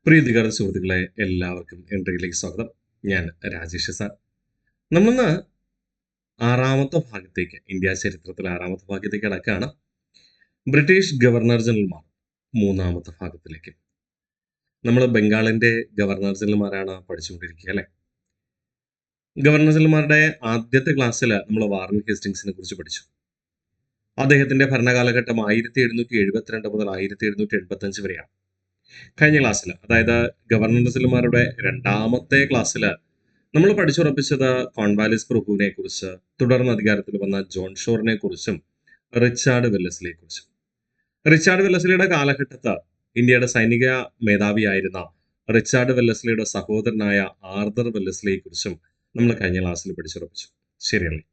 പ്രീതികര സുഹൃത്തുക്കളെ എല്ലാവർക്കും എൻട്രിയിലേക്ക് സ്വാഗതം. ഞാൻ രാജേഷ് സാർ. നമ്മളിന്ന് ആറാമത്തെ ഭാഗത്തേക്ക്, ഇന്ത്യ ചരിത്രത്തിലെ ആറാമത്തെ ഭാഗത്തേക്ക് കടക്കുകയാണ്. ബ്രിട്ടീഷ് ഗവർണർ ജനറൽമാർ മൂന്നാമത്തെ ഭാഗത്തിലേക്ക്. നമ്മൾ ബംഗാളിന്റെ ഗവർണർ ജനറൽമാരാണ് പഠിച്ചുകൊണ്ടിരിക്കുക അല്ലെ. ഗവർണർ ജനറൽമാരുടെ ആദ്യത്തെ ക്ലാസ്സിൽ നമ്മൾ വാറൻ ഹേസ്റ്റിങ്സിനെ കുറിച്ച് പഠിച്ചു. അദ്ദേഹത്തിന്റെ ഭരണകാലഘട്ടം 1772 മുതൽ 1785 വരെയാണ്. കഴിഞ്ഞ ക്ലാസ്സിൽ, അതായത് ഗവർണർ ജനറൽമാരുടെ രണ്ടാമത്തെ ക്ലാസ്സിൽ നമ്മൾ പഠിച്ചുറപ്പിച്ചത് കോൺവാലിസ് പ്രഭുവിനെ കുറിച്ച്, തുടർന്ന് അധികാരത്തിൽ വന്ന ജോൺ ഷോറിനെ കുറിച്ചും റിച്ചാർഡ് വെല്ലസ്ലിയെ കുറിച്ചും. റിച്ചാർഡ് വെല്ലസ്ലിയുടെ കാലഘട്ടത്ത് ഇന്ത്യയുടെ സൈനിക മേധാവിയായിരുന്ന റിച്ചാർഡ് വെല്ലസ്ലിയുടെ സഹോദരനായ ആർതർ വെല്ലസ്ലിയെ കുറിച്ചും നമ്മൾ കഴിഞ്ഞ ക്ലാസ്സിൽ പഠിച്ചുറപ്പിച്ചു. ശരിയല്ലേ?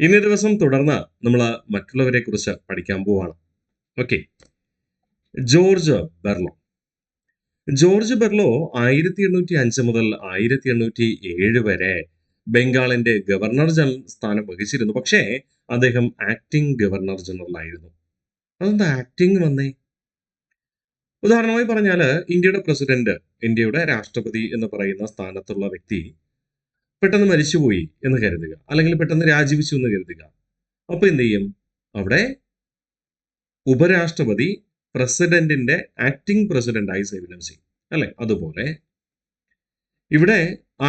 ഇന്നേ ദിവസം തുടർന്ന് നമ്മൾ മറ്റുള്ളവരെ കുറിച്ച് പഠിക്കാൻ പോവാണ്. ഓക്കെ. ജോർജ് ബെർലോ. ജോർജ് ബെർലോ 1805 മുതൽ 1807 വരെ ബംഗാളിന്റെ ഗവർണർ ജനറൽ സ്ഥാനം വഹിച്ചിരുന്നു. പക്ഷേ അദ്ദേഹം ആക്ടിംഗ് ഗവർണർ ജനറൽ ആയിരുന്നു. അതെന്താ ആക്ടിംഗ് വന്നേ? ഉദാഹരണമായി പറഞ്ഞാൽ, ഇന്ത്യയുടെ പ്രസിഡന്റ്, ഇന്ത്യയുടെ രാഷ്ട്രപതി എന്ന് പറയുന്ന സ്ഥാനത്തുള്ള വ്യക്തി പെട്ടെന്ന് മരിച്ചുപോയി എന്ന് കരുതുക, അല്ലെങ്കിൽ പെട്ടെന്ന് രാജിവെച്ചു എന്ന് കരുതുക. അപ്പൊ എന്ത് ചെയ്യും? അവിടെ ഉപരാഷ്ട്രപതി പ്രസിഡന്റിന്റെ ആക്ടിംഗ് പ്രസിഡന്റായി സേവനം ചെയ്യും അല്ലെ. അതുപോലെ ഇവിടെ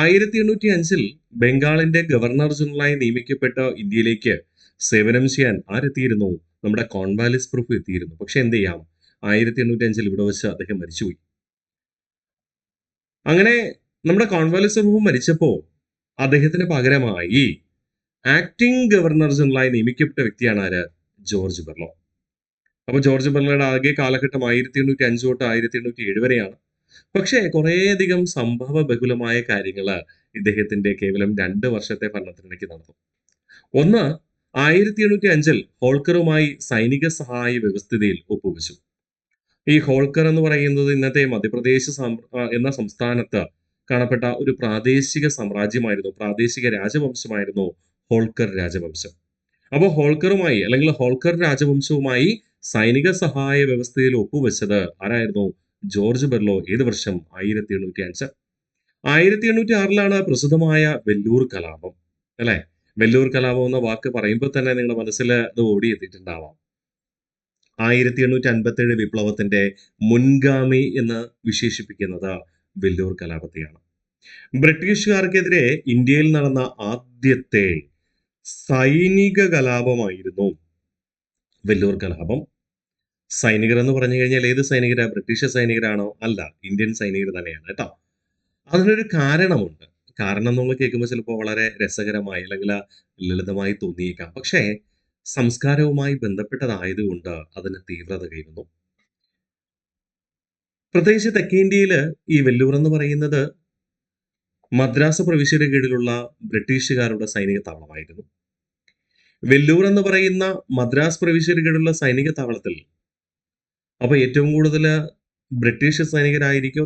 1805 ബംഗാളിന്റെ ഗവർണർ ജനറലായി നിയമിക്കപ്പെട്ട ഇന്ത്യയിലേക്ക് സേവനം ചെയ്യാൻ ആരെത്തിയിരുന്നു? നമ്മുടെ കോൺവാലിസ് പ്രഭു എത്തിയിരുന്നു. പക്ഷെ എന്ത് ചെയ്യാം, 1805 ഇവിടെ വെച്ച് അദ്ദേഹം മരിച്ചുപോയി. അങ്ങനെ നമ്മുടെ കോൺവാലിസ് പ്രഭു മരിച്ചപ്പോ അദ്ദേഹത്തിന് പകരമായി ആക്ടിംഗ് ഗവർണർ ജനറലായി നിയമിക്കപ്പെട്ട വ്യക്തിയാണ് ആര്? ജോർജ് ബെർലോ. അപ്പൊ ജോർജ് ബെർലോയുടെ ആകെ കാലഘട്ടം 1805 തൊട്ട് 1807 വരെയാണ്. പക്ഷേ കുറേയധികം സംഭവ ബഹുലമായ കാര്യങ്ങൾ ഇദ്ദേഹത്തിന്റെ കേവലം 2 വർഷത്തെ ഭരണത്തിനിടയ്ക്ക് നടന്നു. ഒന്ന്, 1805 ഹോൾക്കറുമായി സൈനിക സഹായ വ്യവസ്ഥിതിയിൽ ഒപ്പുവെച്ചു. ഈ ഹോൾക്കർ എന്ന് പറയുന്നത് ഇന്നത്തെ മധ്യപ്രദേശ് എന്ന സംസ്ഥാനത്ത് കാണപ്പെട്ട ഒരു പ്രാദേശിക സാമ്രാജ്യമായിരുന്നു, പ്രാദേശിക രാജവംശമായിരുന്നു ഹോൾക്കർ രാജവംശം. അപ്പോൾ ഹോൾക്കറുമായി, അല്ലെങ്കിൽ ഹോൾക്കർ രാജവംശവുമായി സൈനിക സഹായ വ്യവസ്ഥയിൽ ഒപ്പുവെച്ചത് ആരായിരുന്നു? ജോർജ് ബെർലോ. ഏത് വർഷം? 1805. 1806 പ്രസിദ്ധമായ വെല്ലൂർ കലാപം അല്ലെ. വെല്ലൂർ കലാപം എന്ന വാക്ക് പറയുമ്പോൾ തന്നെ നിങ്ങളുടെ മനസ്സിൽ അത് ഓടിയെത്തിയിട്ടുണ്ടാവാം. 1857 വിപ്ലവത്തിന്റെ മുൻഗാമി എന്ന് വിശേഷിപ്പിക്കുന്നത് വെല്ലൂർ കലാപത്തെയാണ്. ബ്രിട്ടീഷുകാർക്കെതിരെ ഇന്ത്യയിൽ നടന്ന ആദ്യത്തെ സൈനിക കലാപമായിരുന്നു വെല്ലൂർ കലാപം. സൈനികർ എന്ന് പറഞ്ഞു കഴിഞ്ഞാൽ ഏത് സൈനികരാ? ബ്രിട്ടീഷ് സൈനികരാണോ? അല്ല, ഇന്ത്യൻ സൈനികർ തന്നെയാണ് കേട്ടോ. അതിനൊരു കാരണമുണ്ട്. കാരണം നമ്മൾ കേൾക്കുമ്പോൾ ചിലപ്പോൾ വളരെ രസകരമായി അല്ലെങ്കിൽ ലളിതമായി തോന്നിയേക്കാം. പക്ഷേ സംസ്കാരവുമായി ബന്ധപ്പെട്ടതായതുകൊണ്ട് അതിന് തീവ്രത കൈവന്നു. പ്രത്യേകിച്ച് തെക്കേ ഇന്ത്യയിൽ ഈ വെല്ലൂർ എന്ന് പറയുന്നത് മദ്രാസ് പ്രവിശ്യയുടെ കീഴിലുള്ള ബ്രിട്ടീഷുകാരുടെ സൈനിക താവളമായിരുന്നു. വെല്ലൂർ എന്ന് പറയുന്ന മദ്രാസ് പ്രവിശ്യയുടെ കീഴിലുള്ള സൈനിക താവളത്തിൽ അപ്പൊ ഏറ്റവും കൂടുതൽ ബ്രിട്ടീഷ് സൈനികരായിരിക്കോ,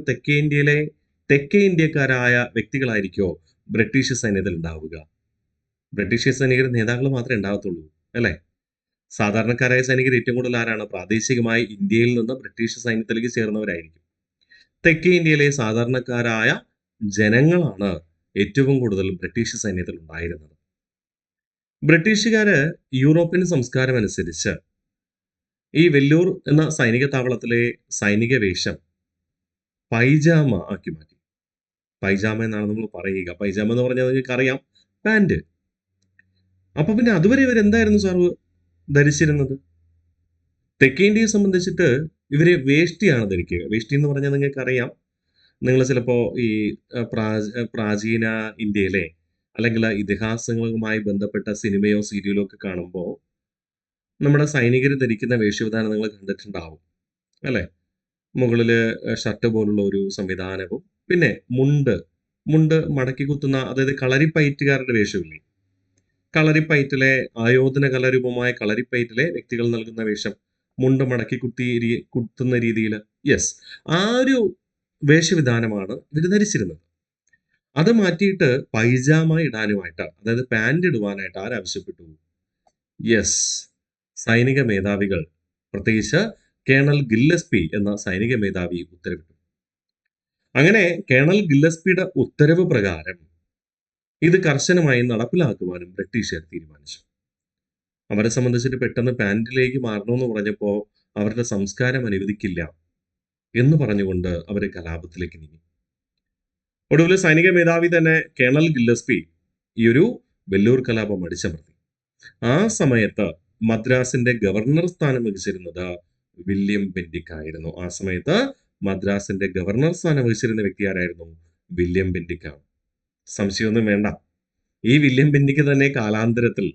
തെക്കേ ഇന്ത്യക്കാരായ വ്യക്തികളായിരിക്കോ ബ്രിട്ടീഷ് സൈന്യത്തിൽ ഉണ്ടാവുക? ബ്രിട്ടീഷ് സൈനികർ നേതാക്കൾ മാത്രമേ ഉണ്ടാകത്തുള്ളൂ അല്ലെ. സാധാരണക്കാരായ സൈനികർ ഏറ്റവും കൂടുതൽ ആരാണ്? പ്രാദേശികമായി ഇന്ത്യയിൽ നിന്ന് ബ്രിട്ടീഷ് സൈന്യത്തിലേക്ക് ചേർന്നവരായിരിക്കും. തെക്കേ ഇന്ത്യയിലെ സാധാരണക്കാരായ ജനങ്ങളാണ് ഏറ്റവും കൂടുതൽ ബ്രിട്ടീഷ് സൈന്യത്തിൽ ഉണ്ടായിരുന്നത്. ബ്രിട്ടീഷുകാര് യൂറോപ്യൻ സംസ്കാരം അനുസരിച്ച് ഈ വെല്ലൂർ എന്ന സൈനിക താവളത്തിലെ സൈനിക വേഷം പൈജാമ ആക്കി മാറ്റി. പൈജാമ എന്നാണ് നമ്മൾ പറയുക. പൈജാമ എന്ന് പറഞ്ഞാൽ നിങ്ങൾക്ക് അറിയാം, പാൻറ്. അപ്പൊ പിന്നെ അതുവരെ ഇവർ എന്തായിരുന്നു സാറ് ധരിച്ചിരുന്നത്? തെക്കേ ഇന്ത്യയെ സംബന്ധിച്ചിട്ട് ഇവര് വേഷ്ടിയാണ് ധരിക്കുക. വേഷ്ടി എന്ന് പറഞ്ഞാൽ നിങ്ങൾക്ക് അറിയാം, നിങ്ങൾ ചിലപ്പോ ഈ പ്രാചീന ഇന്ത്യയിലെ അല്ലെങ്കിൽ ഇതിഹാസങ്ങളുമായി ബന്ധപ്പെട്ട സിനിമയോ സീരിയലോ ഒക്കെ കാണുമ്പോൾ നമ്മുടെ സൈനികർ ധരിക്കുന്ന വേഷവിധാനം നിങ്ങൾ കണ്ടിട്ടുണ്ടാവും അല്ലെ. മുകളില് ഷർട്ട് പോലുള്ള ഒരു സംവിധാനവും, പിന്നെ മുണ്ട് മടക്കി കുത്തുന്ന, അതായത് കളരിപ്പയറ്റുകാരുടെ വേഷമില്ലേ, കളരിപ്പയറ്റിലെ ആയോധന കലാരൂപമായ കളരിപ്പയറ്റിലെ വ്യക്തികൾ നൽകുന്ന വേഷം, മുണ്ട് മടക്കി കുത്തുന്ന രീതിയിൽ. യെസ്, ആ ഒരു വേഷവിധാനമാണ് ഇവർ ധരിച്ചിരുന്നത്. അത് മാറ്റിയിട്ട് പൈജാമ ഇടാനുമായിട്ട്, അതായത് പാൻറ് ഇടുവാനായിട്ട് ആരാവശ്യപ്പെട്ടു? യെസ്, സൈനിക മേധാവികൾ. പ്രത്യേകിച്ച് കേണൽ ഗില്ലസ്പി എന്ന സൈനിക മേധാവി ഉത്തരവിട്ടു. അങ്ങനെ കേണൽ ഗില്ലസ്പിയുടെ ഉത്തരവ് പ്രകാരം ഇത് കർശനമായി നടപ്പിലാക്കുവാനും ബ്രിട്ടീഷുകാർ തീരുമാനിച്ചു. അവരെ സംബന്ധിച്ചിട്ട് പെട്ടെന്ന് പാന്റിലേക്ക് മാറണമെന്ന് പറഞ്ഞപ്പോൾ അവരുടെ സംസ്കാരം അനുവദിക്കില്ല എന്ന് പറഞ്ഞുകൊണ്ട് അവർ കലാപത്തിലേക്ക് നീങ്ങി. ഒടുവിൽ സൈനിക മേധാവി തന്നെ കേണൽ ഗില്ലസ്പി ഈ ഒരു വെല്ലൂർ കലാപം അടിച്ചമർത്തി. ആ സമയത്ത് മദ്രാസിന്റെ ഗവർണർ സ്ഥാനം വഹിച്ചിരുന്നത് വില്യം ബെന്റിക് ആയിരുന്നു. ആ സമയത്ത് മദ്രാസിന്റെ ഗവർണർ സ്ഥാനം വഹിച്ചിരുന്ന വ്യക്തി ആരായിരുന്നു? വില്യം ബെന്റിക് ആണ്. സംശയമൊന്നും വേണ്ട. ഈ വില്യം ബെന്റിക് തന്നെ കാലാന്തരത്തിൽ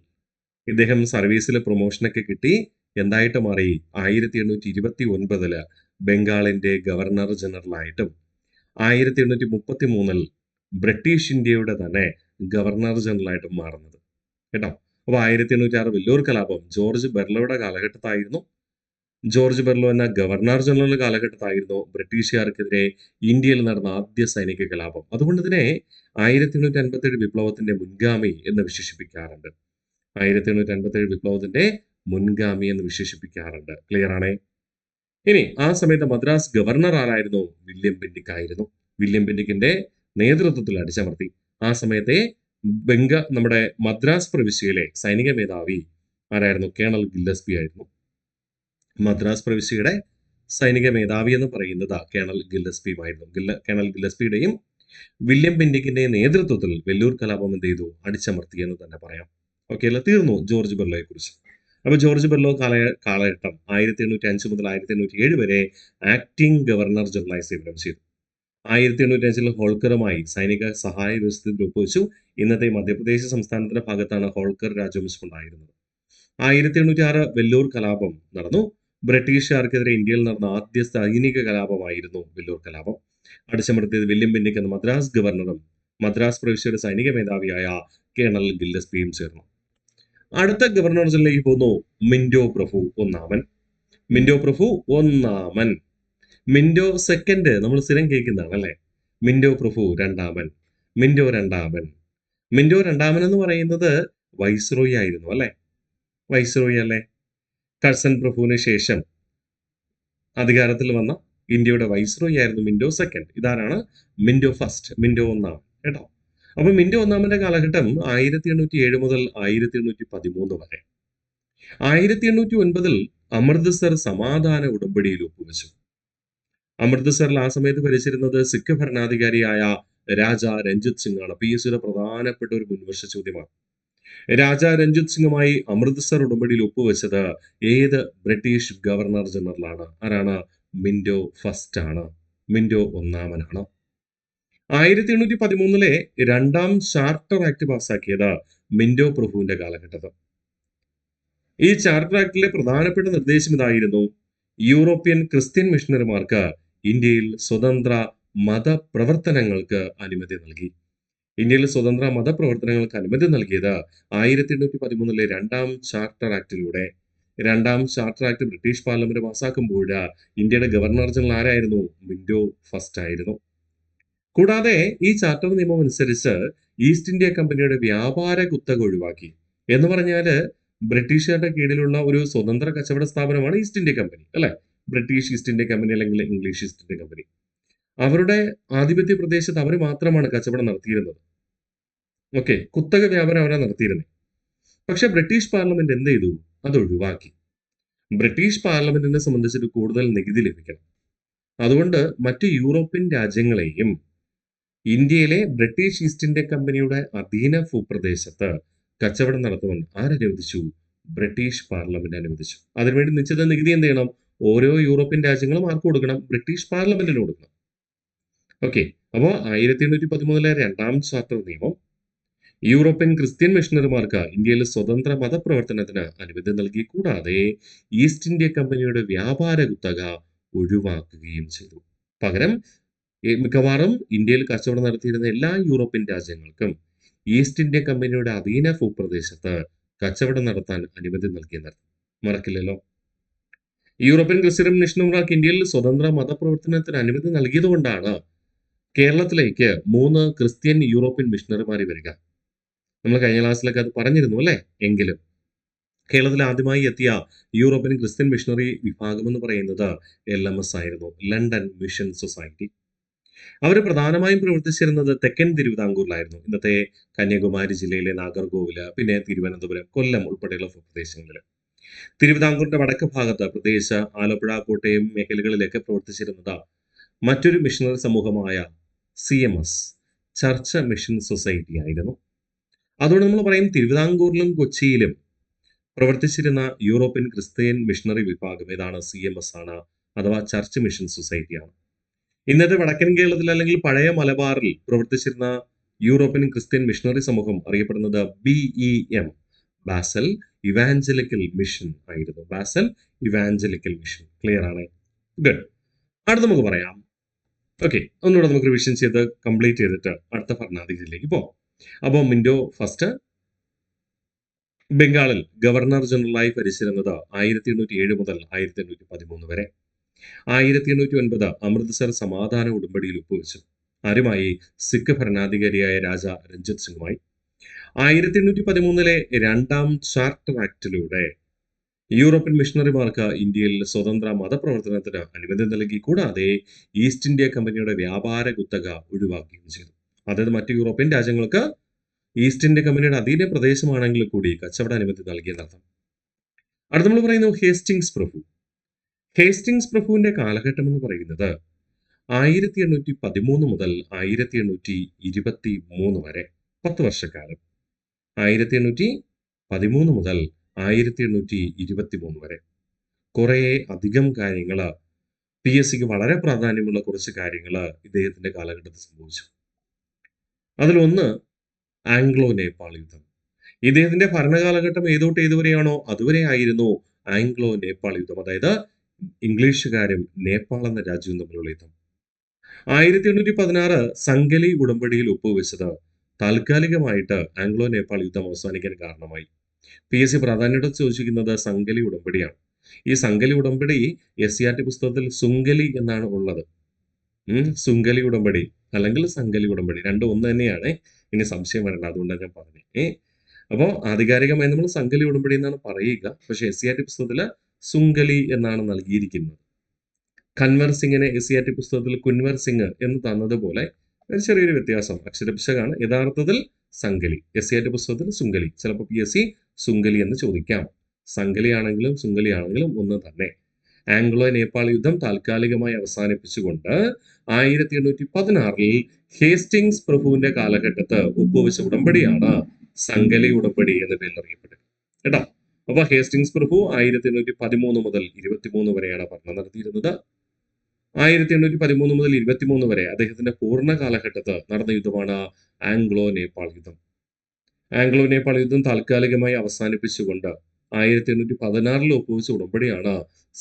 ഇദ്ദേഹം സർവീസിലെ പ്രൊമോഷനൊക്കെ കിട്ടി എന്തായിട്ട് മാറി? 1829 ബംഗാളിന്റെ ഗവർണർ ജനറൽ ആയിട്ടും 1833 ബ്രിട്ടീഷ് ഇന്ത്യയുടെ തന്നെ ഗവർണർ ജനറൽ ആയിട്ടും മാറുന്നത് കേട്ടോ. അപ്പോൾ 1806 വെല്ലൂർ കലാപം ജോർജ് ബെർലോയുടെ കാലഘട്ടത്തായിരുന്നു. ജോർജ് ബെർലോ എന്ന ഗവർണർ ജനറൽ കാലഘട്ടത്തായിരുന്നു ബ്രിട്ടീഷുകാർക്കെതിരെ ഇന്ത്യയിൽ നടന്ന ആദ്യ സൈനിക കലാപം. അതുകൊണ്ട് ഇതിനെ 1857 വിപ്ലവത്തിന്റെ മുൻഗാമി എന്ന് വിശേഷിപ്പിക്കാറുണ്ട്. 1857 വിപ്ലവത്തിന്റെ മുൻഗാമി എന്ന് വിശേഷിപ്പിക്കാറുണ്ട്. ക്ലിയർ ആണേ? ഇനി ആ സമയത്ത് മദ്രാസ് ഗവർണർ ആരായിരുന്നു? വില്യം ബെന്റിക് ആയിരുന്നു. വില്യം ബെന്റിക്കിന്റെ നേതൃത്വത്തിൽ അടിച്ചമർത്തി. ആ സമയത്തെ നമ്മുടെ മദ്രാസ് പ്രവിശ്യയിലെ സൈനിക മേധാവി ആരായിരുന്നു? കേണൽ ഗില്ലസ്പി ആയിരുന്നു. മദ്രാസ് പ്രവിശ്യയുടെ സൈനിക മേധാവി എന്ന് പറയുന്നത് കേണൽ ഗില്ലസ്പിയുമായിരുന്നു. കേണൽ ഗില്ലസ്പിയുടെയും വില്യം ബെന്റിക്കിന്റെയും നേതൃത്വത്തിൽ വെല്ലൂർ കലാപം എന്ത് ചെയ്തു? അടിച്ചമർത്തി എന്ന് തന്നെ പറയാം. ഓക്കെ അല്ല? തീർന്നു ജോർജ് ബെർലോയെ കുറിച്ച്. അപ്പൊ ജോർജ് ബെർലോ കാലഘട്ടം 1805 മുതൽ 1807 വരെ ആക്ടിംഗ് ഗവർണർ ജനറലായി സേവനം ചെയ്തു. 1805 ഹോൾക്കറുമായി സൈനിക സഹായ വ്യവസ്ഥയിൽ ഒപ്പുവെച്ചു. ഇന്നത്തെ മധ്യപ്രദേശ് സംസ്ഥാനത്തിന്റെ ഭാഗത്താണ് ഹോൾക്കർ രാജവംശം ഉണ്ടായിരുന്നത്. 1806 വെല്ലൂർ കലാപം നടന്നു. ബ്രിട്ടീഷുകാർക്കെതിരെ ഇന്ത്യയിൽ നടന്ന ആദ്യ സൈനിക കലാപമായിരുന്നു വെല്ലൂർ കലാപം. അടിച്ചമർത്തിയത് വില്യം ബെന്റിക് എന്ന മദ്രാസ് ഗവർണറും മദ്രാസ് പ്രവിശ്യയുടെ സൈനിക മേധാവിയായ കേണൽ ഗില്ലസ്പിയും ചേർന്നു. അടുത്ത ഗവർണർ ജനറലിലേക്ക് പോകുന്നു മിന്റോ പ്രഭു ഒന്നാമൻ. മിന്റോ പ്രഭു ഒന്നാമൻ. മിന്റോ സെക്കൻഡ് നമ്മൾ സ്ഥിരം കേൾക്കുന്നതാണ് അല്ലെ? മിന്റോ പ്രഭു രണ്ടാമൻ. മിന്റോ രണ്ടാമൻ. മിന്റോ രണ്ടാമൻ എന്ന് പറയുന്നത് വൈസ്രോയി ആയിരുന്നു അല്ലെ? വൈസ്രോയി അല്ലെ? കഴ്സൺ പ്രഭുവിന് ശേഷം അധികാരത്തിൽ വന്ന ഇന്ത്യയുടെ വൈസ്രോയി ആയിരുന്നു മിന്റോ സെക്കൻഡ്. ഇതാരാണ്? Minto first. മിന്റോ ഒന്നാമൻ കേട്ടോ. അപ്പൊ മിന്റോ ഒന്നാമന്റെ കാലഘട്ടം 1807 മുതൽ 1813 വരെ. 1809 അമൃത്സർ സമാധാന ഉടമ്പടിയിൽ ഒപ്പുവെച്ചു. അമൃത്സറിൽ ആ സമയത്ത് ഭരിച്ചിരുന്നത് സിഖ് ഭരണാധികാരിയായ രാജ രഞ്ജിത് സിംഗ് ആണ്. PSCയുടെ പ്രധാനപ്പെട്ട ഒരു മുൻവർഷ ചോദ്യമാണ്. രാജ രഞ്ജിത് സിംഗുമായി അമൃത്സർ ഉടമ്പടിയിൽ ഒപ്പുവെച്ചത് ഏത് ബ്രിട്ടീഷ് ഗവർണർ ജനറൽ ആണ്? ആരാണ്? മിന്റോ ഫസ്റ്റ് ആണ്. മിന്റോ ഒന്നാമനാണ്. 1813 രണ്ടാം ചാർട്ടർ ആക്ട് പാസാക്കിയത് മിന്റോ പ്രഭുവിന്റെ കാലഘട്ടത്തിൽ. ഈ ചാർട്ടർ ആക്ടിലെ പ്രധാനപ്പെട്ട നിർദ്ദേശം ഇതായിരുന്നു: യൂറോപ്യൻ ക്രിസ്ത്യൻ മിഷണറിമാർക്ക് ഇന്ത്യയിൽ സ്വതന്ത്ര മതപ്രവർത്തനങ്ങൾക്ക് അനുമതി നൽകി. ഇന്ത്യയിൽ സ്വതന്ത്ര മതപ്രവർത്തനങ്ങൾക്ക് അനുമതി നൽകിയത് 1813 രണ്ടാം ചാർട്ടർ ആക്ടിലൂടെ. രണ്ടാം ചാർട്ടർ ആക്ട് ബ്രിട്ടീഷ് പാർലമെന്റ് പാസാക്കുമ്പോൾ ഇന്ത്യയുടെ ഗവർണർ ജനറൽ ആരായിരുന്നു? മിന്റോ ഫസ്റ്റ് ആയിരുന്നു. കൂടാതെ ഈ ചാർട്ടർ നിയമം അനുസരിച്ച് ഈസ്റ്റ് ഇന്ത്യ കമ്പനിയുടെ വ്യാപാര കുത്തക ഒഴിവാക്കി. എന്ന് പറഞ്ഞാല് ബ്രിട്ടീഷുകാരുടെ കീഴിലുള്ള ഒരു സ്വതന്ത്ര കച്ചവട സ്ഥാപനമാണ് ഈസ്റ്റ് ഇന്ത്യ കമ്പനി അല്ലെ? ബ്രിട്ടീഷ് ഈസ്റ്റ് ഇന്ത്യ കമ്പനി അല്ലെങ്കിൽ ഇംഗ്ലീഷ് ഈസ്റ്റ് ഇന്ത്യ കമ്പനി. അവരുടെ ആധിപത്യ പ്രദേശത്ത് അവർ മാത്രമാണ് കച്ചവടം നടത്തിയിരുന്നത്. ഓക്കെ, കുത്തക വ്യാപാരം അവരാ നടത്തിയിരുന്നത്. പക്ഷെ ബ്രിട്ടീഷ് പാർലമെന്റ് എന്ത് ചെയ്തു? അത് ഒഴിവാക്കി. ബ്രിട്ടീഷ് പാർലമെന്റിനെ സംബന്ധിച്ചിട്ട് കൂടുതൽ നികുതി ലഭിക്കണം. അതുകൊണ്ട് മറ്റ് യൂറോപ്യൻ രാജ്യങ്ങളെയും ഇന്ത്യയിലെ ബ്രിട്ടീഷ് ഈസ്റ്റ് ഇന്ത്യ കമ്പനിയുടെ അധീന ഭൂപ്രദേശത്ത് കച്ചവടം നടത്തുവാൻ ആരനുവദിച്ചു? ബ്രിട്ടീഷ് പാർലമെന്റ് അനുവദിച്ചു. അതിനുവേണ്ടി നിശ്ചിത നികുതി എന്ത് ചെയ്യണം? ഓരോ യൂറോപ്യൻ രാജ്യങ്ങളും ആർക്ക് കൊടുക്കണം? ബ്രിട്ടീഷ് പാർലമെന്റിന് കൊടുക്കണം. ഓക്കെ, അപ്പോൾ 1813 രണ്ടാം ചാർട്ടർ നിയമം യൂറോപ്യൻ ക്രിസ്ത്യൻ മിഷണറിമാർക്ക് ഇന്ത്യയിൽ സ്വതന്ത്ര മതപ്രവർത്തനത്തിന് അനുമതി നൽകി. കൂടാതെ ഈസ്റ്റ് ഇന്ത്യ കമ്പനിയുടെ വ്യാപാര കുത്തക ഒഴിവാക്കുകയും ചെയ്തു. പകരം മിക്കവാറും ഇന്ത്യയിൽ കച്ചവടം നടത്തിയിരുന്ന എല്ലാ യൂറോപ്യൻ രാജ്യങ്ങൾക്കും ഈസ്റ്റ് ഇന്ത്യ കമ്പനിയുടെ അധീന ഭൂപ്രദേശത്ത് കച്ചവടം നടത്താൻ അനുമതി നൽകിയെന്നത് മറക്കില്ലല്ലോ. യൂറോപ്യൻ ക്രിസ്ത്യൻ മിഷണറിമാർക്ക് ഇന്ത്യയിൽ സ്വതന്ത്ര മതപ്രവർത്തനത്തിന് അനുമതി നൽകിയതുകൊണ്ടാണ് കേരളത്തിലേക്ക് 3 ക്രിസ്ത്യൻ യൂറോപ്യൻ മിഷണറിമാർ വരിക. നമ്മൾ കഴിഞ്ഞ ക്ലാസ്സിലൊക്കെ അത് പറഞ്ഞിരുന്നു അല്ലെ? എങ്കിലും കേരളത്തിൽ ആദ്യമായി എത്തിയ യൂറോപ്യൻ ക്രിസ്ത്യൻ മിഷണറി വിഭാഗം എന്ന് പറയുന്നത് LMS ആയിരുന്നു, ലണ്ടൻ മിഷൻ സൊസൈറ്റി. അവർ പ്രധാനമായും പ്രവർത്തിച്ചിരുന്നത് തെക്കൻ തിരുവിതാംകൂറിലായിരുന്നു. ഇന്നത്തെ കന്യാകുമാരി ജില്ലയിലെ നാഗർകോവില്, പിന്നെ തിരുവനന്തപുരം, കൊല്ലം ഉൾപ്പെടെയുള്ള പ്രദേശങ്ങളിൽ. തിരുവിതാംകൂറിന്റെ വടക്ക് ഭാഗത്ത് പ്രത്യേകിച്ച് ആലപ്പുഴ, കോട്ടയം മേഖലകളിലൊക്കെ പ്രവർത്തിച്ചിരുന്നത് മറ്റൊരു മിഷണറി സമൂഹമായ CMS, ചർച്ച് മിഷൻ സൊസൈറ്റി ആയിരുന്നു. അതുകൊണ്ട് നമ്മൾ പറയും തിരുവിതാംകൂറിലും കൊച്ചിയിലും പ്രവർത്തിച്ചിരുന്ന യൂറോപ്യൻ ക്രിസ്ത്യൻ മിഷണറി വിഭാഗം ഏതാണ്? CMS ആണ്, അഥവാ ചർച്ച് മിഷൻ സൊസൈറ്റിയാണ്. ഇന്നത്തെ വടക്കൻ കേരളത്തിൽ അല്ലെങ്കിൽ പഴയ മലബാറിൽ പ്രവർത്തിച്ചിരുന്ന യൂറോപ്യൻ ക്രിസ്ത്യൻ മിഷണറി സമൂഹം അറിയപ്പെടുന്നത് BEM, ബാസൽ ഇവാഞ്ചലിക്കൽ മിഷൻ ആയിരുന്നു. Basal evangelical mission. ക്ലിയർ ആണ്? ഗുഡ്. അടുത്ത നമുക്ക് പറയാം. ഓക്കെ, ഒന്നുകൂടെ നമുക്ക് റിവിഷൻ ചെയ്ത് കംപ്ലീറ്റ് ചെയ്തിട്ട് അടുത്ത ഭരണാധികാരിയിലേക്ക് പോകാം. അപ്പോൾ മിൻഡോ ഫസ്റ്റ് ബംഗാളിൽ ഗവർണർ ജനറലായി ഭരിച്ചിരുന്നത് 1807 മുതൽ 1813 വരെ. 1809 അമൃത്സർ സമാധാന ഉടമ്പടിയിൽ ഒപ്പുവെച്ചു. ആരുമായി? സിഖ് ഭരണാധികാരിയായ രാജ രഞ്ജിത് സിംഗുമായി. 1813 രണ്ടാം ചാർട്ടർ ആക്ടിലൂടെ യൂറോപ്യൻ മിഷണറിമാർക്ക് ഇന്ത്യയിൽ സ്വതന്ത്ര മതപ്രവർത്തനത്തിന് അനുമതി നൽകി. കൂടാതെ ഈസ്റ്റ് ഇന്ത്യ കമ്പനിയുടെ വ്യാപാര കുത്തക ഒഴിവാക്കുകയും ചെയ്തു. അതായത് മറ്റ് യൂറോപ്യൻ രാജ്യങ്ങൾക്ക് ഈസ്റ്റ് ഇന്ത്യ കമ്പനിയുടെ അധീന പ്രദേശമാണെങ്കിൽ കൂടി കച്ചവട അനുമതി നൽകിയെന്നർത്ഥം. അടുത്ത നമ്മൾ പറയുന്നു ഹേസ്റ്റിങ്സ് പ്രഭു. ഹേസ്റ്റിങ്സ് പ്രഭുവിന്റെ കാലഘട്ടം എന്ന് പറയുന്നത് 1813 മുതൽ 1823 വരെ 10 വർഷക്കാലം. 1813 മുതൽ 1823 വരെ കുറെ അധികം കാര്യങ്ങൾ, PSCക്ക് വളരെ പ്രാധാന്യമുള്ള കുറച്ച് കാര്യങ്ങൾ ഇദ്ദേഹത്തിന്റെ കാലഘട്ടത്തിൽ സംഭവിച്ചു. അതിലൊന്ന് ആംഗ്ലോ നേപ്പാൾ യുദ്ധം. ഇദ്ദേഹത്തിന്റെ ഭരണകാലഘട്ടം ഏതോട്ട് ഏതുവരെയാണോ അതുവരെ ആയിരുന്നു ആംഗ്ലോ നേപ്പാൾ യുദ്ധം. അതായത് ഇംഗ്ലീഷുകാരും നേപ്പാൾ എന്ന രാജ്യവും തമ്മിലുള്ള യുദ്ധം. 1816 സംഗലി ഉടമ്പടിയിൽ ഒപ്പുവെച്ചത് താൽക്കാലികമായിട്ട് ആംഗ്ലോ നേപ്പാൾ യുദ്ധം അവസാനിക്കാൻ കാരണമായി. PSC പ്രാധാന്യത്തോടെ ചോദിച്ചിരിക്കുന്നത് സംഗലി ഉടമ്പടിയാണ്. ഈ സംഗലി ഉടമ്പടി SCRT പുസ്തകത്തിൽ സുങ്കലി എന്നാണ് ഉള്ളത്. സുങ്കലി ഉടമ്പടി അല്ലെങ്കിൽ സംഗലി ഉടമ്പടി രണ്ടും ഒന്ന് തന്നെയാണ്. ഇനി സംശയം വരണ്ട, അതുകൊണ്ടാണ് ഞാൻ പറഞ്ഞത്. അപ്പോൾ ആധികാരികമായി നമ്മൾ സംഗലി ഉടമ്പടി എന്നാണ് പറയുക, പക്ഷെ SCRT പുസ്തകത്തില് സുങ്കലി എന്നാണ് നൽകിയിരിക്കുന്നത്. കൻവർ സിംഗിനെ SCRT പുസ്തകത്തിൽ കുൻവർ സിംഗ് എന്ന് തന്നതുപോലെ ഒരു ചെറിയൊരു വ്യത്യാസം, അക്ഷരപിശകാണ്. യഥാർത്ഥത്തിൽ സംഗലി, SCRT പുസ്തകത്തിൽ സുങ്കലി. ചിലപ്പോൾ PSC സുങ്കലി എന്ന് ചോദിക്കാം. സംഗലി ആണെങ്കിലും സുങ്കലി ആണെങ്കിലും ഒന്ന് തന്നെ. ആംഗ്ലോ നേപ്പാൾ യുദ്ധം താൽക്കാലികമായി അവസാനിപ്പിച്ചുകൊണ്ട് 1816 ഹേസ്റ്റിങ്സ് പ്രഭുവിന്റെ കാലഘട്ടത്ത് ഒപ്പുവെച്ച ഉടമ്പടിയാണ് സംഗലി ഉടമ്പടി എന്ന പേരിൽ അറിയപ്പെട്ടത് കേട്ടോ. അപ്പൊ ഹേസ്റ്റിങ്സ് പ്രഭു 1813 മുതൽ 23 വരെയാണ് ഭരണം നടത്തിയിരുന്നത്. 1813 മുതൽ 23 വരെ അദ്ദേഹത്തിന്റെ പൂർണ്ണ കാലഘട്ടത്ത് നടന്ന യുദ്ധമാണ് ആംഗ്ലോ നേപ്പാൾ യുദ്ധം. ആംഗ്ലോ നേപ്പാൾ യുദ്ധം താൽക്കാലികമായി അവസാനിപ്പിച്ചുകൊണ്ട് 1816 ഒപ്പുവെച്ച ഉടമ്പടിയാണ്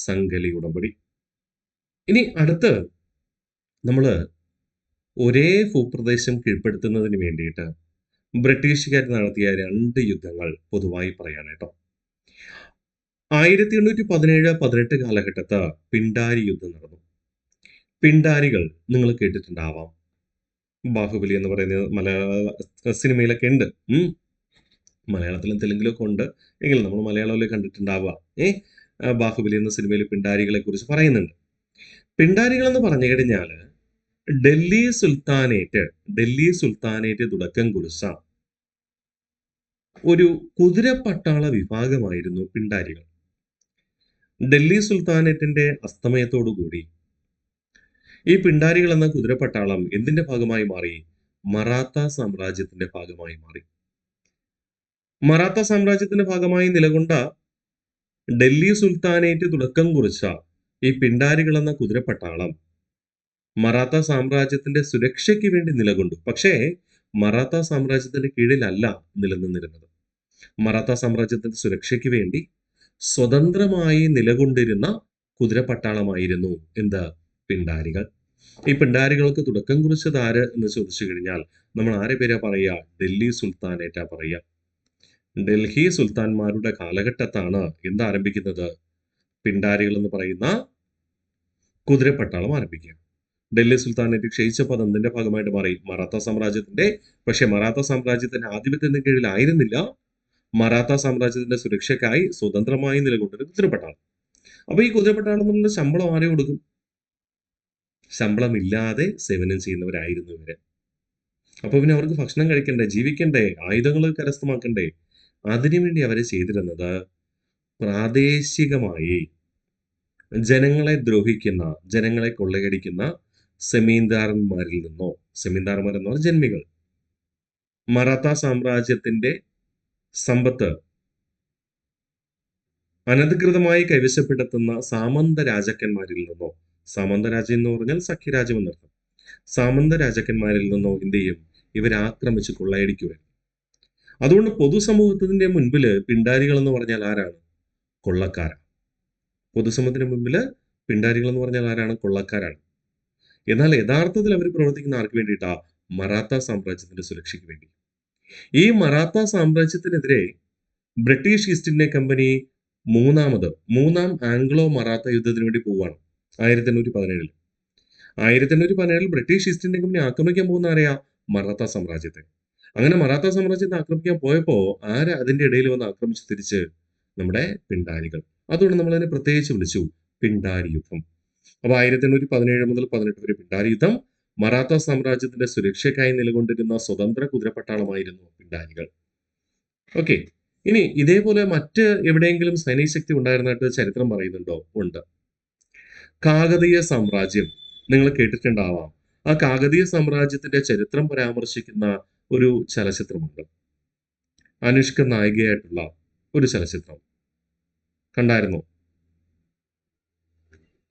സംഗലി ഉടമ്പടി. ഇനി അടുത്ത് നമ്മൾ ഒരേ ഭൂപ്രദേശം കീഴ്പ്പെടുത്തുന്നതിന് വേണ്ടിയിട്ട് ബ്രിട്ടീഷുകാർ നടത്തിയ 2 യുദ്ധങ്ങൾ പൊതുവായി പറയാണ് കേട്ടോ. 1817-18 കാലഘട്ടത്ത് പിണ്ടാരി യുദ്ധം നടന്നു. പിണ്ടാരികൾ നിങ്ങൾ കേട്ടിട്ടുണ്ടാവാം. ബാഹുബലി എന്ന് പറയുന്നത് മലയാള സിനിമയിലൊക്കെ ഉണ്ട്. മലയാളത്തിലും തെലുങ്കിലൊക്കെ ഉണ്ട്, എങ്കിലും നമ്മൾ മലയാളത്തിൽ കണ്ടിട്ടുണ്ടാവുക. ബാഹുബലി എന്ന സിനിമയിൽ പിണ്ടാരികളെ കുറിച്ച് പറയുന്നുണ്ട്. പിണ്ടാരികൾ എന്ന് പറഞ്ഞു കഴിഞ്ഞാൽ ഡൽഹി സുൽത്താനേറ്റ് തുടക്കം കുറിച്ച ഒരു കുതിരപ്പട്ടാള വിഭാഗമായിരുന്നു പിണ്ടാരികൾ. ഡൽഹി സുൽത്താനേറ്റിന്റെ അസ്തമയത്തോടുകൂടി ഈ പിണ്ടാരികൾ എന്ന കുതിരപ്പട്ടാളം എന്തിന്റെ ഭാഗമായി മാറി? മറാത്ത സാമ്രാജ്യത്തിന്റെ ഭാഗമായി മാറി. മറാത്ത സാമ്രാജ്യത്തിന്റെ ഭാഗമായി നിലകൊണ്ട ഡൽഹി സുൽത്താനേറ്റ് തുടക്കം കുറിച്ച ഈ പിണ്ടാരികൾ എന്ന കുതിരപ്പട്ടാളം മറാത്ത സാമ്രാജ്യത്തിന്റെ സുരക്ഷയ്ക്ക് വേണ്ടി നിലകൊണ്ടു. പക്ഷേ മറാത്ത സാമ്രാജ്യത്തിന്റെ കീഴിലല്ല നിലനിന്നിരുന്നത്. മറാത്ത സാമ്രാജ്യത്തിന്റെ സുരക്ഷയ്ക്ക് വേണ്ടി സ്വതന്ത്രമായി നിലകൊണ്ടിരുന്ന കുതിരപ്പട്ടാളമായിരുന്നു എന്താ? പിണ്ടാരികൾ. ഈ പിണ്ടാരികൾക്ക് തുടക്കം കുറിച്ചത് ആര് എന്ന് ചോദിച്ചു കഴിഞ്ഞാൽ നമ്മൾ ആരെ പേരാ പറയുക? ഡൽഹി സുൽത്താനേറ്റാ പറയുക. ഡൽഹി സുൽത്താൻമാരുടെ കാലഘട്ടത്താണ് എന്താരംഭിക്കുന്നത്? പിണ്ടാരികൾ എന്ന് പറയുന്ന കുതിരപ്പട്ടാളം ആരംഭിക്കുക. ഡൽഹി സുൽത്താനേറ്റ് ക്ഷയിച്ചപ്പോൾ അതിന്റെ ഭാഗമായിട്ട് മാറി മറാത്ത സാമ്രാജ്യത്തിന്റെ. പക്ഷെ മറാത്ത സാമ്രാജ്യത്തിന്റെ ആധിപത്യത്തിന് കീഴിലായിരുന്നില്ല. മറാത്ത സാമ്രാജ്യത്തിന്റെ സുരക്ഷയ്ക്കായി സ്വതന്ത്രമായി നിലകൊണ്ടൊരു കുതിരപ്പട്ടാളം. അപ്പൊ ഈ കുതിരപ്പട്ടാളത്തിനുള്ള ശമ്പളം ആരെ കൊടുക്കും? ശമ്പളമില്ലാതെ സേവനം ചെയ്യുന്നവരായിരുന്നു ഇവര്. അപ്പോൾ പിന്നെ അവർക്ക് ഭക്ഷണം കഴിക്കണ്ടേ, ജീവിക്കണ്ടേ, ആയുധങ്ങൾ കരസ്ഥമാക്കണ്ടേ? അതിനുവേണ്ടി അവർ ചെയ്തിരുന്നത് പ്രാദേശികമായി ജനങ്ങളെ ദ്രോഹിക്കുന്ന, ജനങ്ങളെ കൊള്ളയടിക്കുന്ന സെമീന്ദാർമാരിൽ നിന്നോ, സെമീന്ദാർമാർ എന്ന് പറഞ്ഞാൽ ജന്മികൾ, മറാത്ത സാമ്രാജ്യത്തിന്റെ സമ്പത്ത് അനധികൃതമായി കൈവശപ്പെടുത്തുന്ന സാമന്ത രാജാക്കന്മാരിൽ നിന്നോ, സാമന്ത രാജ്യം എന്ന് പറഞ്ഞാൽ സഖ്യരാജ്യം എന്നർത്ഥം, സാമന്ത രാജാക്കന്മാരിൽ നിന്നോ എന്ത് ചെയ്യും, ഇവർ ആക്രമിച്ച് കൊള്ളയടിക്കുവായിരുന്നു. അതുകൊണ്ട് പൊതുസമൂഹത്തിന്റെ മുൻപിൽ പിണ്ടാരികൾ എന്ന് പറഞ്ഞാൽ ആരാണ്? കൊള്ളക്കാരാണ്. പൊതുസമൂഹത്തിന് മുമ്പിൽ പിണ്ടാരികൾ എന്ന് പറഞ്ഞാൽ ആരാണ്? കൊള്ളക്കാരാണ്. എന്നാൽ യഥാർത്ഥത്തിൽ അവർ പ്രവർത്തിക്കുന്ന ആർക്ക് വേണ്ടിയിട്ടാ? മറാത്ത സാമ്രാജ്യത്തിന്റെ സുരക്ഷയ്ക്ക് വേണ്ടി. ഈ മറാത്ത സാമ്രാജ്യത്തിനെതിരെ ബ്രിട്ടീഷ് ഈസ്റ്റ് ഇന്ത്യ കമ്പനി മൂന്നാം ആംഗ്ലോ മറാത്ത യുദ്ധത്തിന് വേണ്ടി പോവുകയാണ് 1817. 1817 ബ്രിട്ടീഷ് ഈസ്റ്റ് ഇന്ത്യ കമ്പനി ആക്രമിക്കാൻ പോകുന്ന ആരെയാ? മറാത്ത സാമ്രാജ്യത്തെ. അങ്ങനെ മറാത്ത സാമ്രാജ്യത്തെ ആക്രമിക്കാൻ പോയപ്പോ ആര് അതിന്റെ ഇടയിൽ വന്ന് ആക്രമിച്ച് തിരിച്ച്? നമ്മുടെ പിണ്ടാരികൾ. അതുകൊണ്ട് നമ്മൾ അതിനെ പ്രത്യേകിച്ച് വിളിച്ചു പിണ്ടാരി യുദ്ധം. അപ്പൊ 1817 മുതൽ 18 വരെ പിണ്ടാരി യുദ്ധം. മറാത്ത സാമ്രാജ്യത്തിന്റെ സുരക്ഷയ്ക്കായി നിലകൊണ്ടിരുന്ന സ്വതന്ത്ര കുതിരപ്പട്ടാളമായിരുന്നു പിണ്ടാരികൾ. ഓക്കെ. ഇനി ഇതേപോലെ മറ്റ് എവിടെയെങ്കിലും സൈനികശക്തി ഉണ്ടായിരുന്നതായിട്ട് ചരിത്രം പറയുന്നുണ്ടോ? ഉണ്ട്. കാകതീയ സാമ്രാജ്യം നിങ്ങൾ കേട്ടിട്ടുണ്ടാവാം. ആ കാകതീയ സാമ്രാജ്യത്തിന്റെ ചരിത്രം പരാമർശിക്കുന്ന ഒരു ചലച്ചിത്രമുണ്ട്. അനുഷ്ക നായികയായിട്ടുള്ള ഒരു ചലച്ചിത്രം കണ്ടായിരുന്നോ?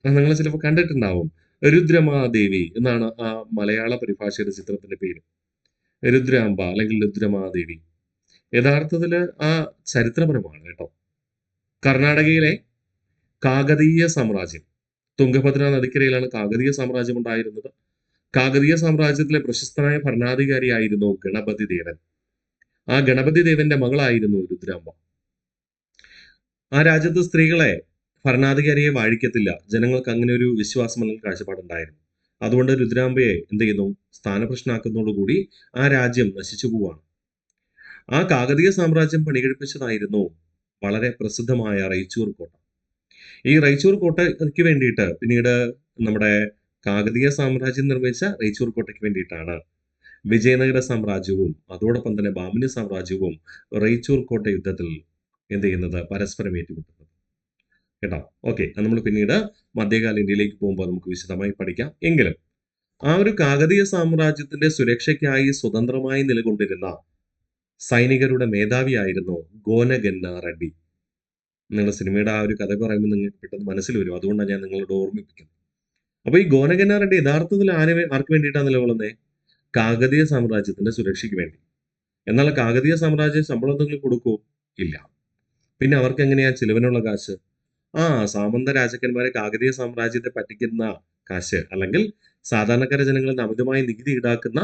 നിങ്ങൾ ചിലപ്പോൾ കണ്ടിട്ടുണ്ടാവും. രുദ്രമാദേവി എന്നാണ് ആ മലയാള പരിഭാഷയുടെ ചിത്രത്തിന്റെ പേര്. രുദ്രാംബ അല്ലെങ്കിൽ രുദ്രമാദേവി. യഥാർത്ഥത്തില് ആ ചരിത്രപരമാണ് കേട്ടോ. കർണാടകയിലെ കാകതീയ സാമ്രാജ്യം, തുംഗഭദ്ര നദിക്കരയിലാണ് കാകതീയ സാമ്രാജ്യം ഉണ്ടായിരുന്നത്. കാകതീയ സാമ്രാജ്യത്തിലെ പ്രശസ്തനായ ഭരണാധികാരിയായിരുന്നു ഗണപതി ദേവൻ. ആ ഗണപതി ദേവന്റെ മകളായിരുന്നു രുദ്രാംബ. ആ രാജ്യത്ത് സ്ത്രീകളെ ഭരണാധികാരിയെ വാഴിക്കത്തില്ല. ജനങ്ങൾക്ക് അങ്ങനെ ഒരു വിശ്വാസം അല്ലെങ്കിൽ കാഴ്ചപ്പാടുണ്ടായിരുന്നു. അതുകൊണ്ട് രുദ്രാംബയെ എന്ത് ചെയ്യുന്നു? സ്ഥാനഭ്രഷ്ടനാക്കുന്നതോടുകൂടി ആ രാജ്യം നശിച്ചു പോവാണ്. ആ കാകതീയ സാമ്രാജ്യം പണികഴിപ്പിച്ചതായിരുന്നു വളരെ പ്രസിദ്ധമായ റൈച്ചൂർ കോട്ട. ഈ റൈച്ചൂർ കോട്ടയ്ക്ക് വേണ്ടിയിട്ട് പിന്നീട് നമ്മുടെ കാകതീയ സാമ്രാജ്യം നിർമ്മിച്ച റൈച്ചൂർ കോട്ടയ്ക്ക് വേണ്ടിയിട്ടാണ് വിജയനഗര സാമ്രാജ്യവും അതോടൊപ്പം തന്നെ ബാമിനി സാമ്രാജ്യവും റൈച്ചൂർ കോട്ട യുദ്ധത്തിൽ എന്ത് ചെയ്യുന്നത്? പരസ്പരം ഏറ്റുമുട്ടുന്നത് കേട്ടോ. ഓക്കെ, നമ്മൾ പിന്നീട് മധ്യകാല ഇന്ത്യയിലേക്ക് പോകുമ്പോൾ നമുക്ക് വിശദമായി പഠിക്കാം. എങ്കിലും ആ ഒരു കാകതീയ സാമ്രാജ്യത്തിന്റെ സുരക്ഷയ്ക്കായി സ്വതന്ത്രമായി നിലകൊണ്ടിരുന്ന സൈനികരുടെ മേധാവിയായിരുന്നു ഗോനഗന്ന റെഡ്ഡി. നിങ്ങൾ സിനിമയുടെ ആ ഒരു കഥ പറയുമ്പോൾ നിങ്ങൾക്ക് പെട്ടെന്ന് മനസ്സിൽ വരും. അതുകൊണ്ടാണ് ഞാൻ നിങ്ങളോട് ഓർമ്മിപ്പിക്കുന്നത്. അപ്പൊ ഈ ഗോനഗന്ന റെഡ്ഡി യഥാർത്ഥത്തിൽ ആർക്ക് വേണ്ടിയിട്ടാണ് നിലകൊള്ളുന്നത്? കാകതീയ സാമ്രാജ്യത്തിന്റെ സുരക്ഷയ്ക്ക് വേണ്ടി. എന്നാൽ കാകതീയ സാമ്രാജ്യം ശമ്പളം എന്തെങ്കിലും കൊടുക്കുമോ? ഇല്ല. പിന്നെ അവർക്ക് എങ്ങനെയാ ചിലവിനുള്ള കാശ്? സാമന്ത രാജാക്കന്മാരെ കാകതീയ സാമ്രാജ്യത്തെ പറ്റിക്കുന്ന കാശ്, അല്ലെങ്കിൽ സാധാരണക്കാര ജനങ്ങളിൽ നിന്ന് അമിതമായി നികുതി ഈടാക്കുന്ന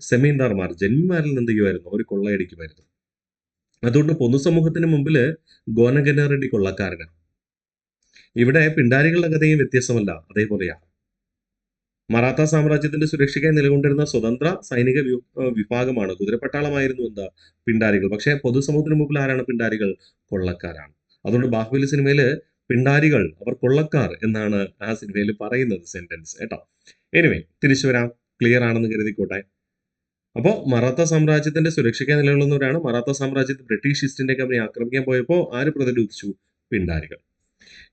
സെമീന്ദാർമാർ, ജന്മിമാരിൽ നിന്ന് എന്ത് ചെയ്യുമായിരുന്നു? അവർ കൊള്ളയടിക്കുമായിരുന്നു. അതുകൊണ്ട് പൊതുസമൂഹത്തിന് മുമ്പിൽ ഗോനഗന്ന റെഡ്ഡി കൊള്ളക്കാരനാണ്. ഇവിടെ പിണ്ടാരികളുടെ കഥയും വ്യത്യസ്തമല്ല, അതേപോലെയാ. മറാത്ത സാമ്രാജ്യത്തിന്റെ സുരക്ഷയ്ക്കായി നിലകൊണ്ടിരുന്ന സ്വതന്ത്ര സൈനിക വിഭാഗമാണ്, കുതിരപ്പട്ടാളമായിരുന്നു എന്താ? പിണ്ടാരികൾ. പക്ഷേ പൊതുസമൂഹത്തിന് മുമ്പിൽ ആരാണ് പിണ്ടാരികൾ? കൊള്ളക്കാരാണ്. അതുകൊണ്ട് ബാഹുബലി സിനിമയില് പിണ്ടാരികൾ അവർ കൊള്ളക്കാർ എന്നാണ് ആ സിനിമയിൽ പറയുന്നത് സെന്റൻസ് കേട്ടോ. എനിവേ, തിരിച്ചു വരാം. ക്ലിയർ ആണെന്ന് കരുതിക്കോട്ടെ. അപ്പോൾ മറാത്ത സാമ്രാജ്യത്തിന്റെ സുരക്ഷയ്ക്കായി നിലകൊള്ളുന്നവരാണ്. മറാത്ത സാമ്രാജ്യത്തിൽ ബ്രിട്ടീഷ് ഈസ്റ്റ് ഇന്ത്യ കമ്പനി ആക്രമിക്കാൻ പോയപ്പോൾ ആര് പ്രതിരോധിച്ചു? പിണ്ടാരികൾ.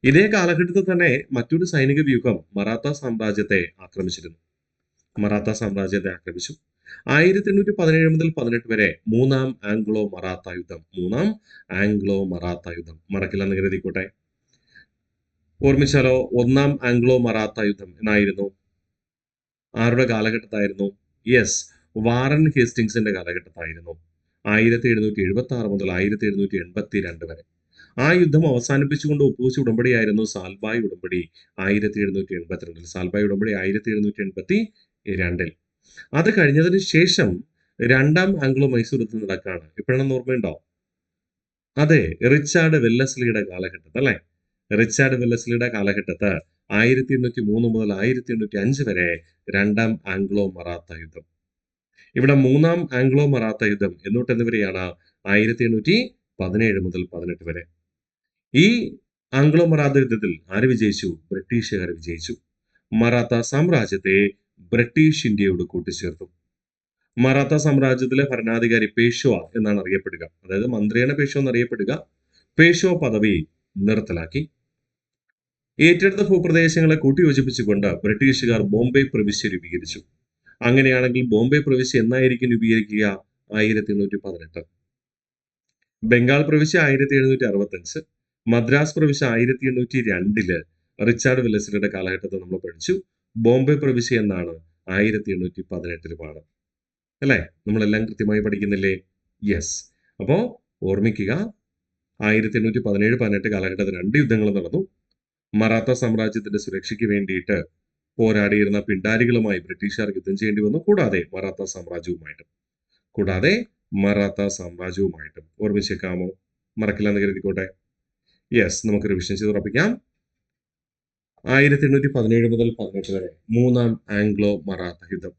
ഇതേ കാലഘട്ടത്തിൽ തന്നെ മറ്റൊരു സൈനിക വ്യൂഹം മറാത്ത സാമ്രാജ്യത്തെ ആക്രമിച്ചിരുന്നു. മറാത്ത സാമ്രാജ്യത്തെ ആക്രമിച്ചു. 1817 മുതൽ 18 വരെ മൂന്നാം ആംഗ്ലോ മറാത്ത യുദ്ധം. മറക്കില്ലെന്ന് കരുതിക്കോട്ടെ. ഓർമ്മിച്ചാലോ? ഒന്നാം ആംഗ്ലോ മറാത്ത യുദ്ധം എന്നായിരുന്നു. ആരുടെ കാലഘട്ടത്തായിരുന്നു? Yes, Warren ഹേസ്റ്റിങ്സിന്റെ കാലഘട്ടത്തായിരുന്നു. 1776 മുതൽ 1782 വരെ. ആ യുദ്ധം അവസാനിപ്പിച്ചുകൊണ്ട് ഒപ്പുവെച്ച ഉടമ്പടിയായിരുന്നു സാൽബായ് ഉടമ്പടി 1782. സാൽബായ് ഉടമ്പടി 1782. അത് കഴിഞ്ഞതിന് ശേഷം രണ്ടാം ആംഗ്ലോ മൈസൂർ യുദ്ധം നടക്കുകയാണ്. എപ്പോഴാണെന്ന് ഓർമ്മയുണ്ടോ? അതെ, റിച്ചാർഡ് വെല്ലസ്ലിയുടെ കാലഘട്ടത്ത് അല്ലെ. റിച്ചാർഡ് വെല്ലസ്ലിയുടെ കാലഘട്ടത്ത് 1803 മുതൽ 1805 വരെ രണ്ടാം ആംഗ്ലോ മറാത്ത യുദ്ധം. ഇവിടെ മൂന്നാം ആംഗ്ലോ മറാത്ത യുദ്ധം എന്നിവരെയാണ് 1817 മുതൽ 18 വരെ. ഈ ആംഗ്ലോ മറാത്ത യുദ്ധത്തിൽ ആര് വിജയിച്ചു? ബ്രിട്ടീഷുകാർ വിജയിച്ചു. മറാത്ത സാമ്രാജ്യത്തെ ബ്രിട്ടീഷ് ഇന്ത്യയോട് കൂട്ടിച്ചേർത്തു. മറാത്ത സാമ്രാജ്യത്തിലെ ഭരണാധികാരി പേഷ്വ എന്നാണ് അറിയപ്പെടുക. അതായത് മന്ത്രിയാണ് പേഷ്വ എന്നറിയപ്പെടുക. പേഷ്വ പദവി നിർത്തലാക്കി. ഏറ്റെടുത്ത ഭൂപ്രദേശങ്ങളെ കൂട്ടിയോജിപ്പിച്ചുകൊണ്ട് ബ്രിട്ടീഷുകാർ ബോംബെ പ്രവിശ്യ രൂപീകരിച്ചു. അങ്ങനെയാണെങ്കിൽ ബോംബെ പ്രവിശ്യ എന്നായിരിക്കും രൂപീകരിക്കുക? 1818. ബംഗാൾ പ്രവിശ്യ 1765, മദ്രാസ് പ്രവിശ്യ 1802 റിച്ചാർഡ് വെല്ലസ്ലിയുടെ കാലഘട്ടത്തിൽ നമ്മൾ പഠിച്ചു. ബോംബെ പ്രവിശ്യ എന്നാണ് 1818 അല്ലേ? നമ്മളെല്ലാം കൃത്യമായി പഠിക്കുന്നില്ലേ? യെസ്. അപ്പോ ഓർമ്മിക്കുക, 1817-18 കാലഘട്ടത്തിൽ 2 യുദ്ധങ്ങൾ നടന്നു. മറാത്ത സാമ്രാജ്യത്തിന്റെ സുരക്ഷയ്ക്ക് വേണ്ടിയിട്ട് പോരാടിയിരുന്ന പിണ്ടാരികളുമായി ബ്രിട്ടീഷുകാർ യുദ്ധം ചെയ്യേണ്ടി വന്നു. കൂടാതെ മറാത്ത സാമ്രാജ്യവുമായിട്ടും ഓർമ്മിച്ചേക്കാമോ? മറക്കില്ലെന്ന് കരുതിക്കോട്ടെ. യെസ്, നമുക്ക് റിവിഷൻ ചെയ്ത് ഉറപ്പിക്കാം. 1817 മുതൽ 18 വരെ മൂന്നാം ആംഗ്ലോ മറാത്ത യുദ്ധം.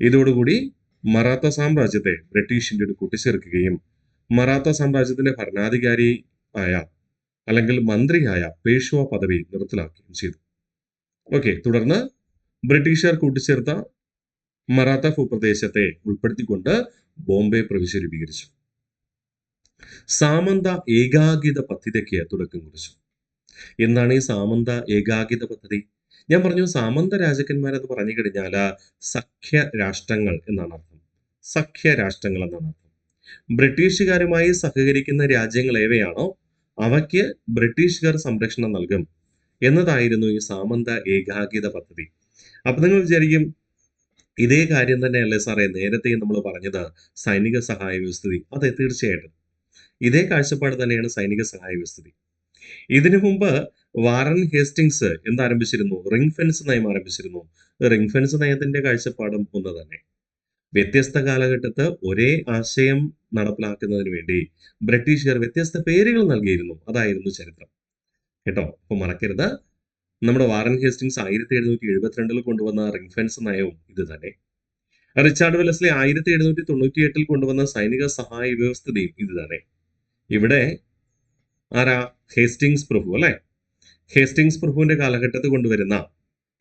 ഇതോടുകൂടി മറാത്ത സാമ്രാജ്യത്തെ ബ്രിട്ടീഷ് ഇന്ത്യയോട് കൂട്ടിച്ചേർക്കുകയും മറാത്ത സാമ്രാജ്യത്തിന്റെ ഭരണാധികാരി ആയ അല്ലെങ്കിൽ മന്ത്രിയായ പേഷ്വ പദവി നിർത്തലാക്കുകയും ചെയ്തു. ഓക്കെ, തുടർന്ന് ബ്രിട്ടീഷുകാർ കൂട്ടിച്ചേർത്ത മറാത്ത ഭൂപ്രദേശത്തെ ഉൾപ്പെടുത്തിക്കൊണ്ട് ബോംബെ പ്രവിശ്യ രൂപീകരിച്ചു. സാമന്ത ഏകാഗിത പദ്ധതിക്ക് തുടക്കം കുറിച്ചു. എന്താണ് ഈ സാമന്ത ഏകാഗിത പദ്ധതി? ഞാൻ പറഞ്ഞു, സാമന്ത രാജാക്കന്മാരെന്ന് പറഞ്ഞു കഴിഞ്ഞാൽ സഖ്യ രാഷ്ട്രങ്ങൾ എന്നാണ് അർത്ഥം. സഖ്യ രാഷ്ട്രങ്ങൾ എന്നാണ് അർത്ഥം. ബ്രിട്ടീഷുകാരുമായി സഹകരിക്കുന്ന രാജ്യങ്ങൾ ഏവയാണോ അവയ്ക്ക് ബ്രിട്ടീഷുകാർ സംരക്ഷണം നൽകും എന്നതായിരുന്നു ഈ സാമന്ത ഏകാഗിത പദ്ധതി. അപ്പൊ നിങ്ങൾ വിചാരിക്കും, ഇതേ കാര്യം തന്നെയല്ലേ സാറേ നേരത്തെയും നമ്മൾ പറഞ്ഞത് സൈനിക സഹായ വ്യവസ്ഥിതി? അതെ, തീർച്ചയായിട്ടും ഇതേ കാഴ്ചപ്പാട് തന്നെയാണ് സൈനിക സഹായ വ്യവസ്ഥിതി. ഇതിനു മുമ്പ് വാറൻ ഹേസ്റ്റിങ്സ് എന്താരംഭിച്ചിരുന്നു? റിംഗ് ഫെൻസ് നയം ആരംഭിച്ചിരുന്നു. റിംഗ് ഫെൻസ് നയത്തിന്റെ കാഴ്ചപ്പാടും ഒന്ന് തന്നെ. വ്യത്യസ്ത കാലഘട്ടത്ത് ഒരേ ആശയം നടപ്പിലാക്കുന്നതിന് വേണ്ടി ബ്രിട്ടീഷുകാർ വ്യത്യസ്ത പേരുകൾ നൽകിയിരുന്നു. അതായിരുന്നു ചരിത്രം കേട്ടോ. അപ്പൊ മറക്കരുത്, നമ്മുടെ വാറൻ ഹേസ്റ്റിങ്സ് 1772 കൊണ്ടുവന്ന റിംഗ് ഫെൻസ് നയവും ഇത് തന്നെ. റിച്ചാർഡ് വെല്ലസ്ലി 1798 കൊണ്ടുവന്ന സൈനിക സഹായ വ്യവസ്ഥിതിയും ഇത് തന്നെ. ഇവിടെ ആരാ? ഹേസ്റ്റിങ്സ് പ്രഭു അല്ലെ. ഹേസ്റ്റിങ്സ് പ്രഭുവിന്റെ കാലഘട്ടത്തിൽ കൊണ്ടുവരുന്ന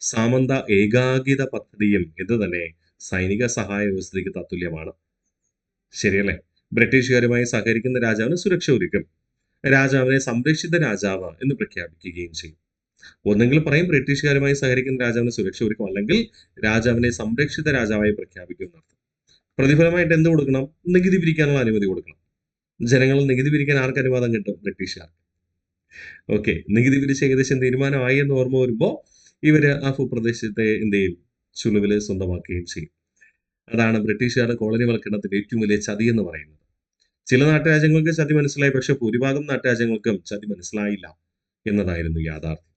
സാമന്ത ഏകാഗിത പദ്ധതിയും ഇത് തന്നെ സൈനിക സഹായ വ്യവസ്ഥയ്ക്ക് തത്തുല്യമാണ്. ശരിയല്ലേ? ബ്രിട്ടീഷുകാരുമായി സഹകരിക്കുന്ന രാജാവിന് സുരക്ഷ ഒരുക്കും. രാജാവിനെ സംരക്ഷിത രാജാവ് എന്ന് പ്രഖ്യാപിക്കുകയും ചെയ്യും. ഒന്നെങ്കിൽ പറയും ബ്രിട്ടീഷുകാരുമായി സഹകരിക്കുന്ന രാജാവിന് സുരക്ഷ ഒരുക്കും, അല്ലെങ്കിൽ രാജാവിനെ സംരക്ഷിത രാജാവായി പ്രഖ്യാപിക്കും എന്നർത്ഥം. പ്രതിഫലമായിട്ട് എന്ത് കൊടുക്കണം? നികുതി പിരിക്കാനുള്ള അനുമതി കൊടുക്കണം. ജനങ്ങൾ നികുതി പിരിക്കാൻ ആർക്ക് അനുവാദം കിട്ടും? ബ്രിട്ടീഷുകാർ. ഓക്കെ, നികുതി പിരിച്ച് ഏകദേശം തീരുമാനമായി എന്ന് ഓർമ്മ വരുമ്പോൾ ഇവര് ആ ഭൂപ്രദേശത്തെ എന്ത് ചെയ്യും? ചുളുവില് സ്വന്തമാക്കുകയും ചെയ്യും. അതാണ് ബ്രിട്ടീഷുകാരുടെ കോളനിവൽക്കരണത്തിന്റെ ഏറ്റവും വലിയ ചതി എന്ന് പറയുന്നത്. ചില നാട്ടുരാജ്യങ്ങൾക്ക് ചതി മനസ്സിലായി, പക്ഷെ ഭൂരിഭാഗം നാട്ടുരാജ്യങ്ങൾക്കും ചതി മനസ്സിലായില്ല എന്നതായിരുന്നു യാഥാർത്ഥ്യം.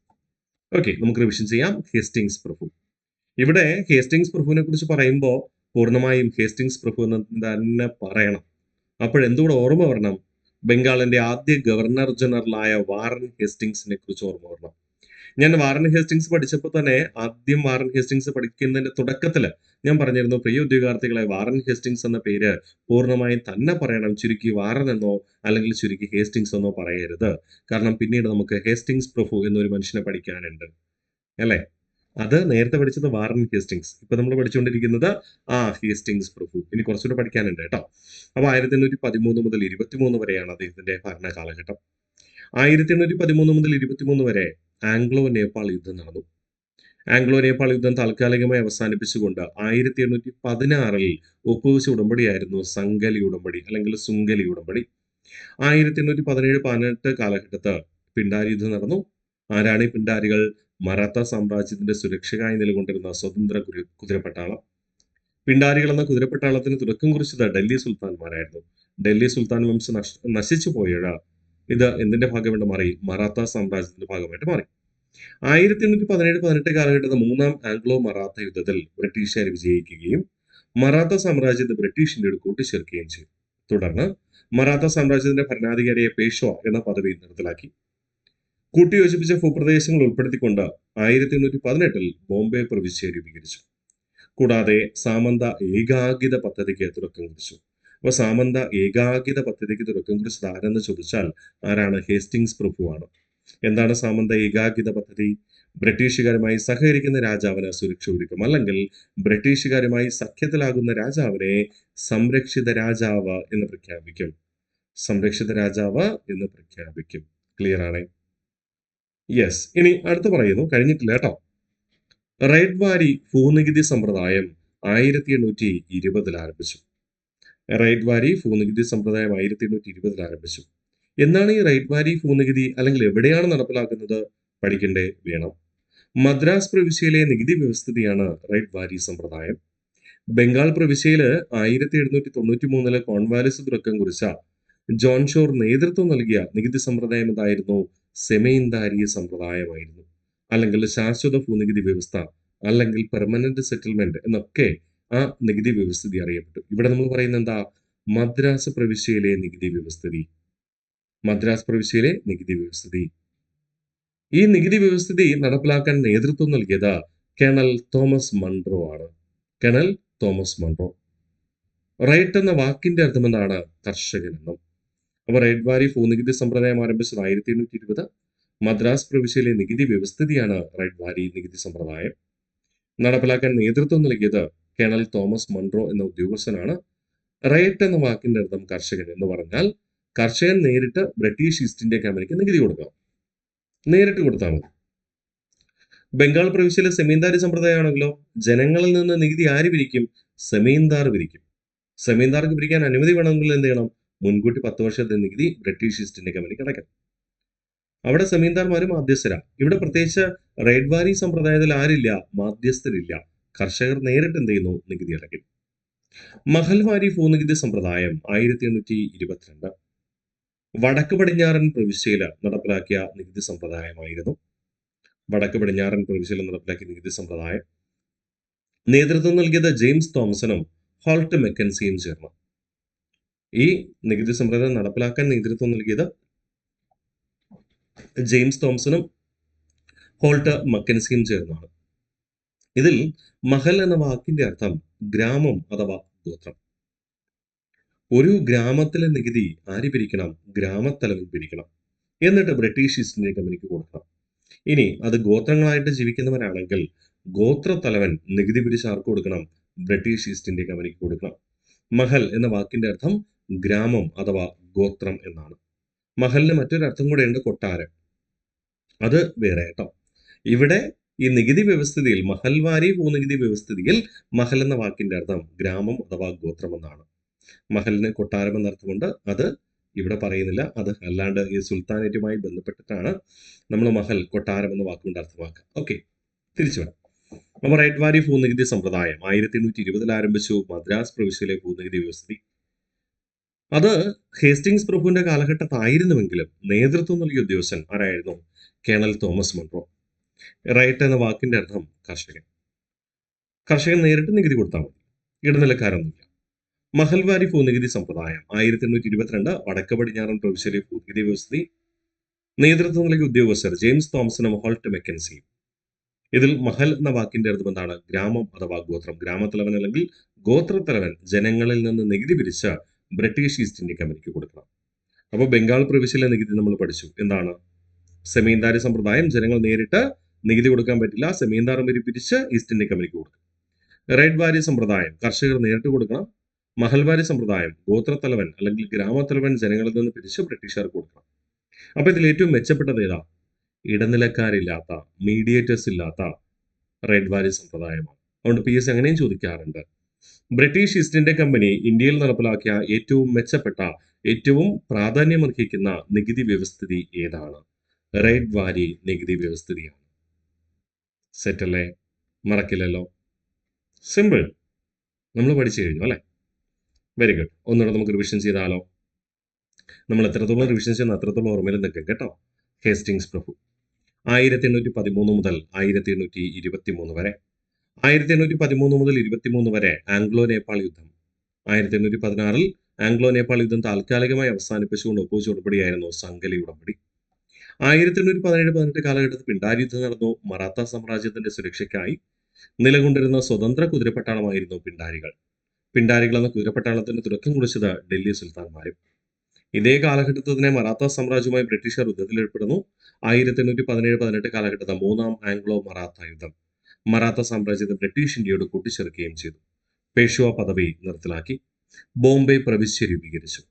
ഓക്കെ, നമുക്ക് റിവിഷൻ ചെയ്യാം. ഹേസ്റ്റിങ്സ് പ്രഭു. ഇവിടെ ഹേസ്റ്റിങ്സ് പ്രഭുവിനെ കുറിച്ച് പറയുമ്പോൾ പൂർണ്ണമായും ഹേസ്റ്റിങ്സ് പ്രഭു എന്ന് തന്നെ പറയണം. അപ്പോഴെന്തുകൂടെ ഓർമ്മ വരണം? ബംഗാളിന്റെ ആദ്യ ഗവർണർ ജനറലായ വാറൻ ഹേസ്റ്റിങ്സിനെ കുറിച്ച് ഓർമ്മ വരണം. ഞാൻ വാറൻ ഹേസ്റ്റിങ്സ് പഠിച്ചപ്പോൾ തന്നെ, ആദ്യം വാറൻ ഹേസ്റ്റിങ്സ് പഠിക്കുന്നതിന്റെ തുടക്കത്തില് ഞാൻ പറഞ്ഞിരുന്നു, പ്രിയ ഉദ്യോഗാർത്ഥികളെ, വാറൻ ഹേസ്റ്റിങ്സ് എന്ന പേര് പൂർണ്ണമായും തന്നെ പറയണം. ചുരുക്കി വാറൻ എന്നോ അല്ലെങ്കിൽ ചുരുക്കി ഹേസ്റ്റിങ്സ് എന്നോ പറയരുത്. കാരണം പിന്നീട് നമുക്ക് ഹേസ്റ്റിങ്സ് പ്രഭു എന്നൊരു മനുഷ്യനെ പഠിക്കാനുണ്ട് അല്ലെ. അത് നേരത്തെ പഠിച്ചത് വാറൻ ഹേസ്റ്റിങ്സ്, ഇപ്പൊ നമ്മൾ പഠിച്ചുകൊണ്ടിരിക്കുന്നത് ഹേസ്റ്റിങ്സ് പ്രഭു. ഇനി കുറച്ചുകൂടെ പഠിക്കാനുണ്ട് കേട്ടോ. അപ്പൊ 1813 മുതൽ 23 വരെയാണ് അദ്ദേഹത്തിന്റെ ഭരണ കാലഘട്ടം. 1813 മുതൽ 23 വരെ ആംഗ്ലോ നേപ്പാൾ യുദ്ധം നടന്നു. ആംഗ്ലോ നേപ്പാൾ യുദ്ധം താൽക്കാലികമായി അവസാനിപ്പിച്ചുകൊണ്ട് 1816 ഒപ്പുവെച്ച ഉടമ്പടിയായിരുന്നു സംഗലി ഉടമ്പടി അല്ലെങ്കിൽ സുംഗലി ഉടമ്പടി. 1817-18 കാലഘട്ടത്ത് പിണ്ടാരി യുദ്ധം നടന്നു. ആരാണ് ഈ പിണ്ടാരികൾ? മറാത്ത സാമ്രാജ്യത്തിന്റെ സുരക്ഷയായി നിലകൊണ്ടിരുന്ന സ്വതന്ത്ര കുതിരപ്പട്ടാളം. പിണ്ടാരികൾ എന്ന കുതിരപ്പട്ടാളത്തിന് തുടക്കം കുറിച്ചത് ഡൽഹി സുൽത്താൻമാരായിരുന്നു. ഡൽഹി സുൽത്താൻ വംശം നശിച്ചു പോയത് ഇത് എന്തിന്റെ ഭാഗമായിട്ട് മാറി? മറാത്ത സാമ്രാജ്യത്തിന്റെ ഭാഗമായിട്ട് മാറി. 1817-18 കാലഘട്ടത്തിൽ മൂന്നാം ആംഗ്ലോ മറാത്ത യുദ്ധത്തിൽ ബ്രിട്ടീഷുകാർ വിജയിക്കുകയും മറാത്ത സാമ്രാജ്യത്തെ ബ്രിട്ടീഷ് ഇന്ത്യയോട് കൂട്ടിച്ചേർക്കുകയും ചെയ്തു. തുടർന്ന് മറാത്ത സാമ്രാജ്യത്തിന്റെ ഭരണാധികാരിയെ പേഷ്വ എന്ന പദവി നിർത്തലാക്കി. കൂട്ടിയോജിപ്പിച്ച ഭൂപ്രദേശങ്ങൾ ഉൾപ്പെടുത്തിക്കൊണ്ട് 1818 ബോംബെ പ്രവിശ്യ രൂപീകരിച്ചു. കൂടാതെ സാമന്ത ഏകാഗിത പദ്ധതിക്ക് തുടക്കം കുറിച്ചു. അപ്പൊ സാമന്ത ഏകാഗിത പദ്ധതിക്ക് തുടക്കം കുറിച്ചത് ആരെന്ന് ചോദിച്ചാൽ ആരാണ്? ഹേസ്റ്റിങ്സ് പ്രഭുവാണ്. എന്താണ് സാമന്ത ഏകാഗിത പദ്ധതി? ബ്രിട്ടീഷുകാരുമായി സഹകരിക്കുന്ന രാജാവിന് സുരക്ഷ ഒരുക്കും, അല്ലെങ്കിൽ ബ്രിട്ടീഷുകാരുമായി സഖ്യത്തിലാകുന്ന രാജാവിനെ സംരക്ഷിത രാജാവ് എന്ന് പ്രഖ്യാപിക്കും. സംരക്ഷിത രാജാവ് എന്ന് പ്രഖ്യാപിക്കും. ക്ലിയർ ആണ്? യെസ്. ഇനി അടുത്ത് പറയുന്നു, കഴിഞ്ഞിട്ടില്ല കേട്ടോ. റൈറ്റ് വാരി ഭൂനികുതി സമ്പ്രദായം 1820 ആരംഭിച്ചു. റൈറ്റ് വാരി ഭൂനികുതി സമ്പ്രദായം 1820 ആരംഭിച്ചു. എന്നാണ് ഈ റൈറ്റ് വാരി ഭൂനികുതി, അല്ലെങ്കിൽ എവിടെയാണ് നടപ്പിലാക്കുന്നത്? പഠിക്കണ്ടേ? വേണം. മദ്രാസ് പ്രവിശ്യയിലെ നികുതി വ്യവസ്ഥിതിയാണ് റൈറ്റ് വാരി സമ്പ്രദായം. ബംഗാൾ പ്രവിശ്യയില് 1793 കോൺവാലിസ് തുടക്കം കുറിച്ച ജോൺ ഷോർ നേതൃത്വം നൽകിയ നികുതി സമ്പ്രദായം എന്തായിരുന്നു? സെമീന്ദാരി സമ്പ്രദായമായിരുന്നു, അല്ലെങ്കിൽ ശാശ്വത ഭൂനികുതി വ്യവസ്ഥ, അല്ലെങ്കിൽ പെർമനന്റ് സെറ്റിൽമെന്റ് എന്നൊക്കെ ആ നികുതി വ്യവസ്ഥിതി അറിയപ്പെട്ടു. ഇവിടെ നമ്മൾ പറയുന്നത് എന്താ? മദ്രാസ് പ്രവിശ്യയിലെ നികുതി വ്യവസ്ഥിതി. മദ്രാസ് പ്രവിശ്യയിലെ നികുതി വ്യവസ്ഥിതി. ഈ നികുതി വ്യവസ്ഥിതി നടപ്പിലാക്കാൻ നേതൃത്വം നൽകിയത് കേണൽ തോമസ് മൺട്രോ ആണ്. Colonel Thomas Munro. റൈറ്റ് എന്ന വാക്കിന്റെ അർത്ഥം എന്താണ്? കർഷകൻ എന്നും. അപ്പോൾ റൈറ്റ് വാരി ഭൂനികുതി സമ്പ്രദായം ആരംഭിച്ചത് 1820. മദ്രാസ് പ്രവിശ്യയിലെ നികുതി വ്യവസ്ഥിതിയാണ് റൈറ്റ് വാരി നികുതി സമ്പ്രദായം. നടപ്പിലാക്കാൻ നേതൃത്വം നൽകിയത് കേണൽ തോമസ് മൺട്രോ എന്ന ഉദ്യോഗസ്ഥനാണ്. റൈറ്റ് എന്ന വാക്കിന്റെ അർത്ഥം കർഷകൻ എന്ന് പറഞ്ഞാൽ കർഷകൻ നേരിട്ട് ബ്രിട്ടീഷ് ഈസ്റ്റ് ഇന്ത്യ കമ്പനിക്ക് നികുതി കൊടുക്കാം. നേരിട്ട് കൊടുത്താൽ മതി. ബംഗാൾ പ്രവിശ്യയിലെ സെമീന്ദാരി സമ്പ്രദായമാണെങ്കിലോ ജനങ്ങളിൽ നിന്ന് നികുതി ആര് പിരിക്കും? സെമീന്ദാർ പിരിക്കും. സെമീന്ദാർക്ക് പിരിക്കാൻ അനുമതി വേണമെങ്കിൽ എന്ത് ചെയ്യണം? മുൻകൂട്ടി 10 വർഷത്തെ നികുതി ബ്രിട്ടീഷ് ഈസ്റ്റ് ഇന്ത്യ കമ്പനിക്ക് അടയ്ക്കണം. അവിടെ സെമീന്ദാർമാരും മാധ്യസ്ഥരാ. ഇവിടെ പ്രത്യേകിച്ച് റൈറ്റ് വാരി സമ്പ്രദായത്തിൽ ആരില്ല? മാധ്യസ്ഥരില്ല. കർഷകർ നേരിട്ട് എന്ത് ചെയ്യുന്നു? നികുതി അടയ്ക്കും. മഹൽവാരി ഭൂനികുതി സമ്പ്രദായം 1822 വടക്ക് പടിഞ്ഞാറൻ പ്രവിശ്യയിൽ നടപ്പിലാക്കിയ നികുതി സമ്പ്രദായമായിരുന്നു. വടക്ക് പടിഞ്ഞാറൻ പ്രവിശ്യയിൽ നടപ്പിലാക്കിയ നികുതി സമ്പ്രദായം നേതൃത്വം നൽകിയത് ജെയിംസ് തോമസണും ഹോൾട്ട് മെക്കൻസിയും ചേർന്നു. ഈ നികുതി സമ്പ്രദായം നടപ്പിലാക്കാൻ നേതൃത്വം നൽകിയത് ജെയിംസ് തോമസണും ഹോൾട്ട് മക്കൻസിയും ചേർന്നാണ്. ഇതിൽ മഹൽ എന്ന വാക്കിന്റെ അർത്ഥം ഗ്രാമം അഥവാ ഗോത്രം. ഒരു ഗ്രാമത്തിലെ നികുതി ആര് പിരിക്കണം? ഗ്രാമത്തലവൻ പിരിക്കണം. എന്നിട്ട് ബ്രിട്ടീഷ് ഈസ്റ്റ് ഇന്ത്യ കമ്പനിക്ക് കൊടുക്കണം. ഇനി അത് ഗോത്രങ്ങളായിട്ട് ജീവിക്കുന്നവരാണെങ്കിൽ ഗോത്രത്തലവൻ നികുതി പിരിച്ച് ആർക്ക് കൊടുക്കണം? ബ്രിട്ടീഷ് ഈസ്റ്റ് ഇന്ത്യ കമ്പനിക്ക് കൊടുക്കണം. മഹൽ എന്ന വാക്കിന്റെ അർത്ഥം ഗ്രാമം അഥവാ ഗോത്രം എന്നാണ്. മഹലിന് മറ്റൊരർത്ഥം കൂടെ ഉണ്ട്, കൊട്ടാരം. അത് വേറെ കേട്ടോ. ഇവിടെ ഈ നികുതി വ്യവസ്ഥിതിയിൽ, മഹൽവാരി ഭൂനികുതി വ്യവസ്ഥിതിയിൽ മഹൽ എന്ന വാക്കിന്റെ അർത്ഥം ഗ്രാമം അഥവാ ഗോത്രം എന്നാണ്. മഹലിന് കൊട്ടാരം എന്നർത്ഥമുണ്ട്. അത് ഇവിടെ പറയുന്നില്ല. അത് അല്ലാണ്ട് ഈ സുൽത്താനേറ്റുമായി ബന്ധപ്പെട്ടിട്ടാണ് നമ്മൾ മഹൽ, കൊട്ടാരം എന്ന വാക്കുകൊണ്ട് അർത്ഥമാക്കുക. ഓക്കെ, തിരിച്ചു വരാം. അപ്പോൾ റൈറ്റ് വാരി ഭൂനികുതി സമ്പ്രദായം 1820 ആരംഭിച്ചു. മദ്രാസ് പ്രവിശ്യയിലെ ഭൂനികുതി വ്യവസ്ഥിതി അത് ഹേസ്റ്റിങ്സ് പ്രഭുവിന്റെ കാലഘട്ടത്തായിരുന്നുവെങ്കിലും നേതൃത്വം നൽകിയ ഉദ്യോഗസ്ഥൻ ആരായിരുന്നു? Colonel Thomas Munro. റൈറ്റ് എന്ന വാക്കിന്റെ അർത്ഥം കർഷകൻ. കർഷകൻ നേരിട്ട് നികുതി കൊടുത്താൽ മതി, ഇടനിലക്കാരൊന്നുമില്ല. മഹൽവാരി ഭൂനികുതി സമ്പ്രദായം 1822 വടക്ക് പടിഞ്ഞാറൻ പ്രവിശ്യയിലെ ഭൂനികുതി വ്യവസ്ഥിതി നേതൃത്വം നൽകിയ ഉദ്യോഗസ്ഥർ ജെയിംസ് തോമസണും ഹോൾട്ട് മെക്കൻസിയും. ഇതിൽ മഹൽ എന്ന വാക്കിന്റെ അർത്ഥം എന്താണ്? ഗ്രാമം അഥവാ ഗോത്രം. ഗ്രാമത്തലവൻ അല്ലെങ്കിൽ ഗോത്രത്തലവൻ ജനങ്ങളിൽ നിന്ന് നികുതി പിരിച്ച ബ്രിട്ടീഷ് ഈസ്റ്റ് ഇന്ത്യ കമ്പനിക്ക് കൊടുക്കണം. അപ്പോൾ ബംഗാൾ പ്രവിശ്യയിലെ നികുതി നമ്മൾ പഠിച്ചു. എന്താണ്? സെമീന്ദാരി സമ്പ്രദായം, ജനങ്ങൾ നേരിട്ട് നികുതി കൊടുക്കാൻ പറ്റില്ല, സെമീന്ദാർ പിരിച്ച് ഈസ്റ്റ് ഇന്ത്യ കമ്പനിക്ക് കൊടുക്കും. റൈറ്റ് വാരി സമ്പ്രദായം, കർഷകർ നേരിട്ട് കൊടുക്കണം. മഹൽവാരി സമ്പ്രദായം, ഗോത്രത്തലവൻ അല്ലെങ്കിൽ ഗ്രാമത്തലവൻ ജനങ്ങളിൽ നിന്ന് പിരിച്ച് ബ്രിട്ടീഷുകാർക്ക് കൊടുക്കണം. അപ്പൊ ഇതിൽ ഏറ്റവും മെച്ചപ്പെട്ടത് ഏതാ? ഇടനിലക്കാരില്ലാത്ത, മീഡിയേറ്റേഴ്സ് ഇല്ലാത്ത റൈറ്റ് വാരി സമ്പ്രദായമാണ്. അതുകൊണ്ട് PSC അങ്ങനെയും ചോദിക്കാറുണ്ട്. ബ്രിട്ടീഷ് ഈസ്റ്റ് ഇന്ത്യ കമ്പനി ഇന്ത്യയിൽ നടപ്പിലാക്കിയ ഏറ്റവും മെച്ചപ്പെട്ട, ഏറ്റവും പ്രാധാന്യമർഹിക്കുന്ന നികുതി വ്യവസ്ഥിതി ഏതാണ്? റൈറ്റ് വാരി നികുതി വ്യവസ്ഥിതിയാണ്. സെറ്റല്ലേ? മറക്കില്ലല്ലോ. സിമ്പിൾ. നമ്മൾ പഠിച്ചു കഴിഞ്ഞു അല്ലെ? Very good. ഒന്നുകൂടെ നമുക്ക് റിവിഷൻ ചെയ്താലോ? നമ്മൾ എത്രത്തോളം റിവിഷൻ ചെയ്യുന്ന അത്രത്തോളം ഓർമ്മയിൽ നിൽക്കും കേട്ടോ. ഹേസ്റ്റിങ്സ് പ്രഭു 1813 മുതൽ 1823 വരെ. 1813 മുതൽ 23 വരെ ആംഗ്ലോ നേപ്പാൾ യുദ്ധം. 1816 ആംഗ്ലോ നേപ്പാൾ യുദ്ധം താൽക്കാലികമായി അവസാനിപ്പിച്ചുകൊണ്ട് ഒപ്പുവെച്ച ഉടമ്പടിയായിരുന്നു സംഗലി ഉടമ്പടി. 1817-18 കാലഘട്ടത്തിൽ പിണ്ടാരി യുദ്ധം നടന്നു. മറാത്ത സാമ്രാജ്യത്തിന്റെ സുരക്ഷയ്ക്കായി നിലകൊണ്ടിരുന്ന സ്വതന്ത്ര കുതിരപ്പട്ടാളമായിരുന്നു പിണ്ടാരികൾ. പിണ്ടാരികൾ എന്ന കുതിരപ്പട്ടാളത്തിന് തുടക്കം കുറിച്ചത് ഡൽഹി സുൽത്താൻമാരും. ഇതേ കാലഘട്ടത്തിൽ തന്നെ മറാത്ത സാമ്രാജ്യവുമായി ബ്രിട്ടീഷുകാർ യുദ്ധത്തിലേർപ്പെടുന്നു. 1817-18 കാലഘട്ടത്തിൽ മൂന്നാം ആംഗ്ലോ മറാത്ത യുദ്ധം മറാത്ത സാമ്രാജ്യത്തെ ബ്രിട്ടീഷ് ഇന്ത്യയോട് കൂട്ടിച്ചേർക്കുകയും ചെയ്തു. പേഷ്വ പദവി നിർത്തലാക്കി. ബോംബെ പ്രവിശ്യ രൂപീകരിച്ചു.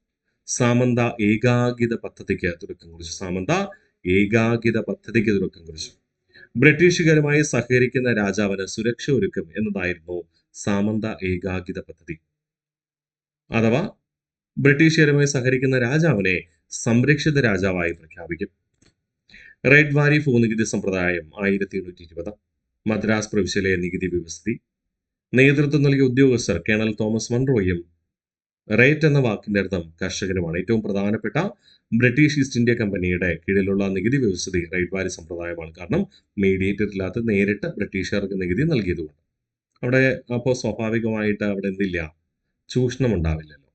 സാമന്ത ഏകാഗിത പദ്ധതിക്ക് തുടക്കം കുറിച്ചു. ബ്രിട്ടീഷുകാരുമായി സഹകരിക്കുന്ന രാജാവിന് സുരക്ഷ ഒരുക്കും എന്നതായിരുന്നു സാമന്ത ഏകാഗിത പദ്ധതി. അഥവാ ബ്രിട്ടീഷുകാരുമായി സഹകരിക്കുന്ന രാജാവിനെ സംരക്ഷിത രാജാവായി പ്രഖ്യാപിക്കും. റെഡ് വാരി ഭൂനികുതി സമ്പ്രദായം 1820. മദ്രാസ് പ്രവിശ്യയിലെ നികുതി വ്യവസ്ഥിതി. നേതൃത്വം നൽകിയ ഉദ്യോഗസ്ഥർ കേണൽ തോമസ് മൺറോയും. റേറ്റ് എന്ന വാക്കിന്റെ അർത്ഥം കർഷകനുമാണ്. ഏറ്റവും പ്രധാനപ്പെട്ട ബ്രിട്ടീഷ് ഈസ്റ്റ് ഇന്ത്യ കമ്പനിയുടെ കീഴിലുള്ള നികുതി വ്യവസ്ഥിതി റൈറ്റ് വാരി സമ്പ്രദായമാണ്. കാരണം മീഡിയേറ്റർ ഇല്ലാത്ത നേരിട്ട് ബ്രിട്ടീഷുകാർക്ക് നികുതി നൽകിയതുകൊണ്ട് അവിടെ അപ്പോൾ സ്വാഭാവികമായിട്ട് അവിടെ എന്തില്ല, ചൂഷണം ഉണ്ടാവില്ലല്ലോ.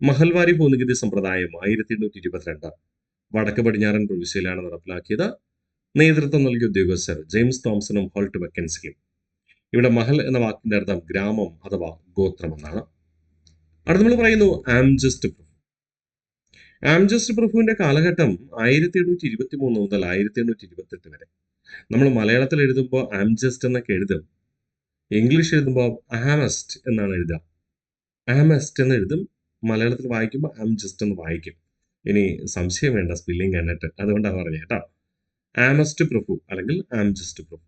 മഹൽവാരി ഭൂനികുതി സമ്പ്രദായം 1822 വടക്ക് പടിഞ്ഞാറൻ പ്രവിശ്യയിലാണ് നടപ്പിലാക്കിയത്. നേതൃത്വം നൽകിയ ഉദ്യോഗസ്ഥർ ജെയിംസ് തോംസണും ഹോൾട്ട് മെക്കൻസിയും. ഇവിടെ മഹൽ എന്ന വാക്കിന്റെ അർത്ഥം ഗ്രാമം അഥവാ ഗോത്രം എന്നാണ്. അവിടെ നമ്മൾ പറയുന്നു ആംജസ്റ്റ് പ്രഭു. ആംജസ്റ്റ് പ്രഭുവിന്റെ കാലഘട്ടം 1823 മുതൽ 1828 വരെ. നമ്മൾ മലയാളത്തിൽ എഴുതുമ്പോൾ ആംജസ്റ്റ് എന്നൊക്കെ എഴുതും, ഇംഗ്ലീഷ് എഴുതുമ്പോൾ ആമസ്റ്റ് എന്നാണ് എഴുതുക. ആമസ്റ്റ് എന്ന് എഴുതും, മലയാളത്തിൽ വായിക്കുമ്പോൾ ആംജസ്റ്റ് എന്ന് വായിക്കും. ഇനി സംശയം വേണ്ട സ്പെല്ലിംഗ് കണ്ടിട്ട്, അതുകൊണ്ടാണ് പറഞ്ഞത് കേട്ടോ. ആമസ്റ്റ് പ്രഭു അല്ലെങ്കിൽ ആംജസ്റ്റ് പ്രഭു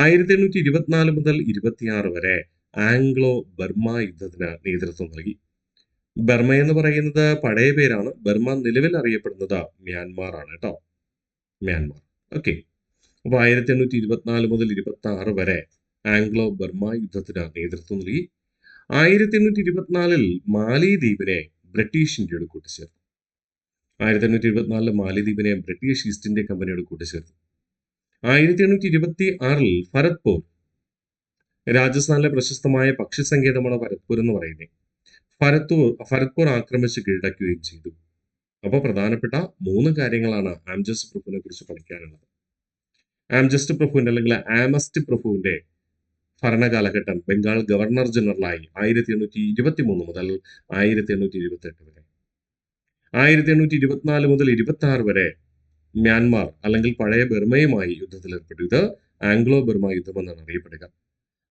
1824 മുതൽ 26 വരെ ആംഗ്ലോ ബർമ യുദ്ധത്തിന് നേതൃത്വം നൽകി. ബർമ എന്ന് പറയുന്നത് പഴയ പേരാണ്. ബർമ നിലവിൽ അറിയപ്പെടുന്നത് മ്യാൻമാർ ആണ് കേട്ടോ, മ്യാൻമാർ. ഓക്കെ, അപ്പോൾ 1824 മുതൽ 26 വരെ ആംഗ്ലോ ബർമ യുദ്ധത്തിന് നേതൃത്വം നൽകി. 1824 മാലിദ്വീപിനെ ബ്രിട്ടീഷ് ഇന്ത്യയോട് കൂട്ടിച്ചേർത്തു. 1824 മാലിദ്വീപിനെ ബ്രിട്ടീഷ് ഈസ്റ്റ് ഇന്ത്യ കമ്പനിയോട് കൂട്ടിച്ചേർത്തു. 1826 ഭരത്പൂർ, രാജസ്ഥാനിലെ പ്രശസ്തമായ പക്ഷി സങ്കേതമാണ് ഭരത്പൂർ എന്ന് പറയുന്നത്. ഭരത്പൂർ ആക്രമിച്ച് കീഴടക്കുകയും ചെയ്തു. അപ്പോൾ പ്രധാനപ്പെട്ട 3 കാര്യങ്ങളാണ് ആംജസ്റ്റ് പ്രഭുവിനെ കുറിച്ച് പഠിക്കാനുള്ളത്. ആംജസ്റ്റ് പ്രഭുവിന്റെ അല്ലെങ്കിൽ ആമസ്റ്റ് പ്രഭുവിന്റെ ഭരണകാലഘട്ടം ബംഗാൾ ഗവർണർ ജനറലായി 1823 മുതൽ 1828 വരെ. 1824 മുതൽ 26 വരെ മ്യാൻമാർ അല്ലെങ്കിൽ പഴയ ബർമയുമായി യുദ്ധത്തിൽ ഏർപ്പെട്ടു. ഇത് ആംഗ്ലോ ബർമ യുദ്ധം എന്നാണ് അറിയപ്പെടുക.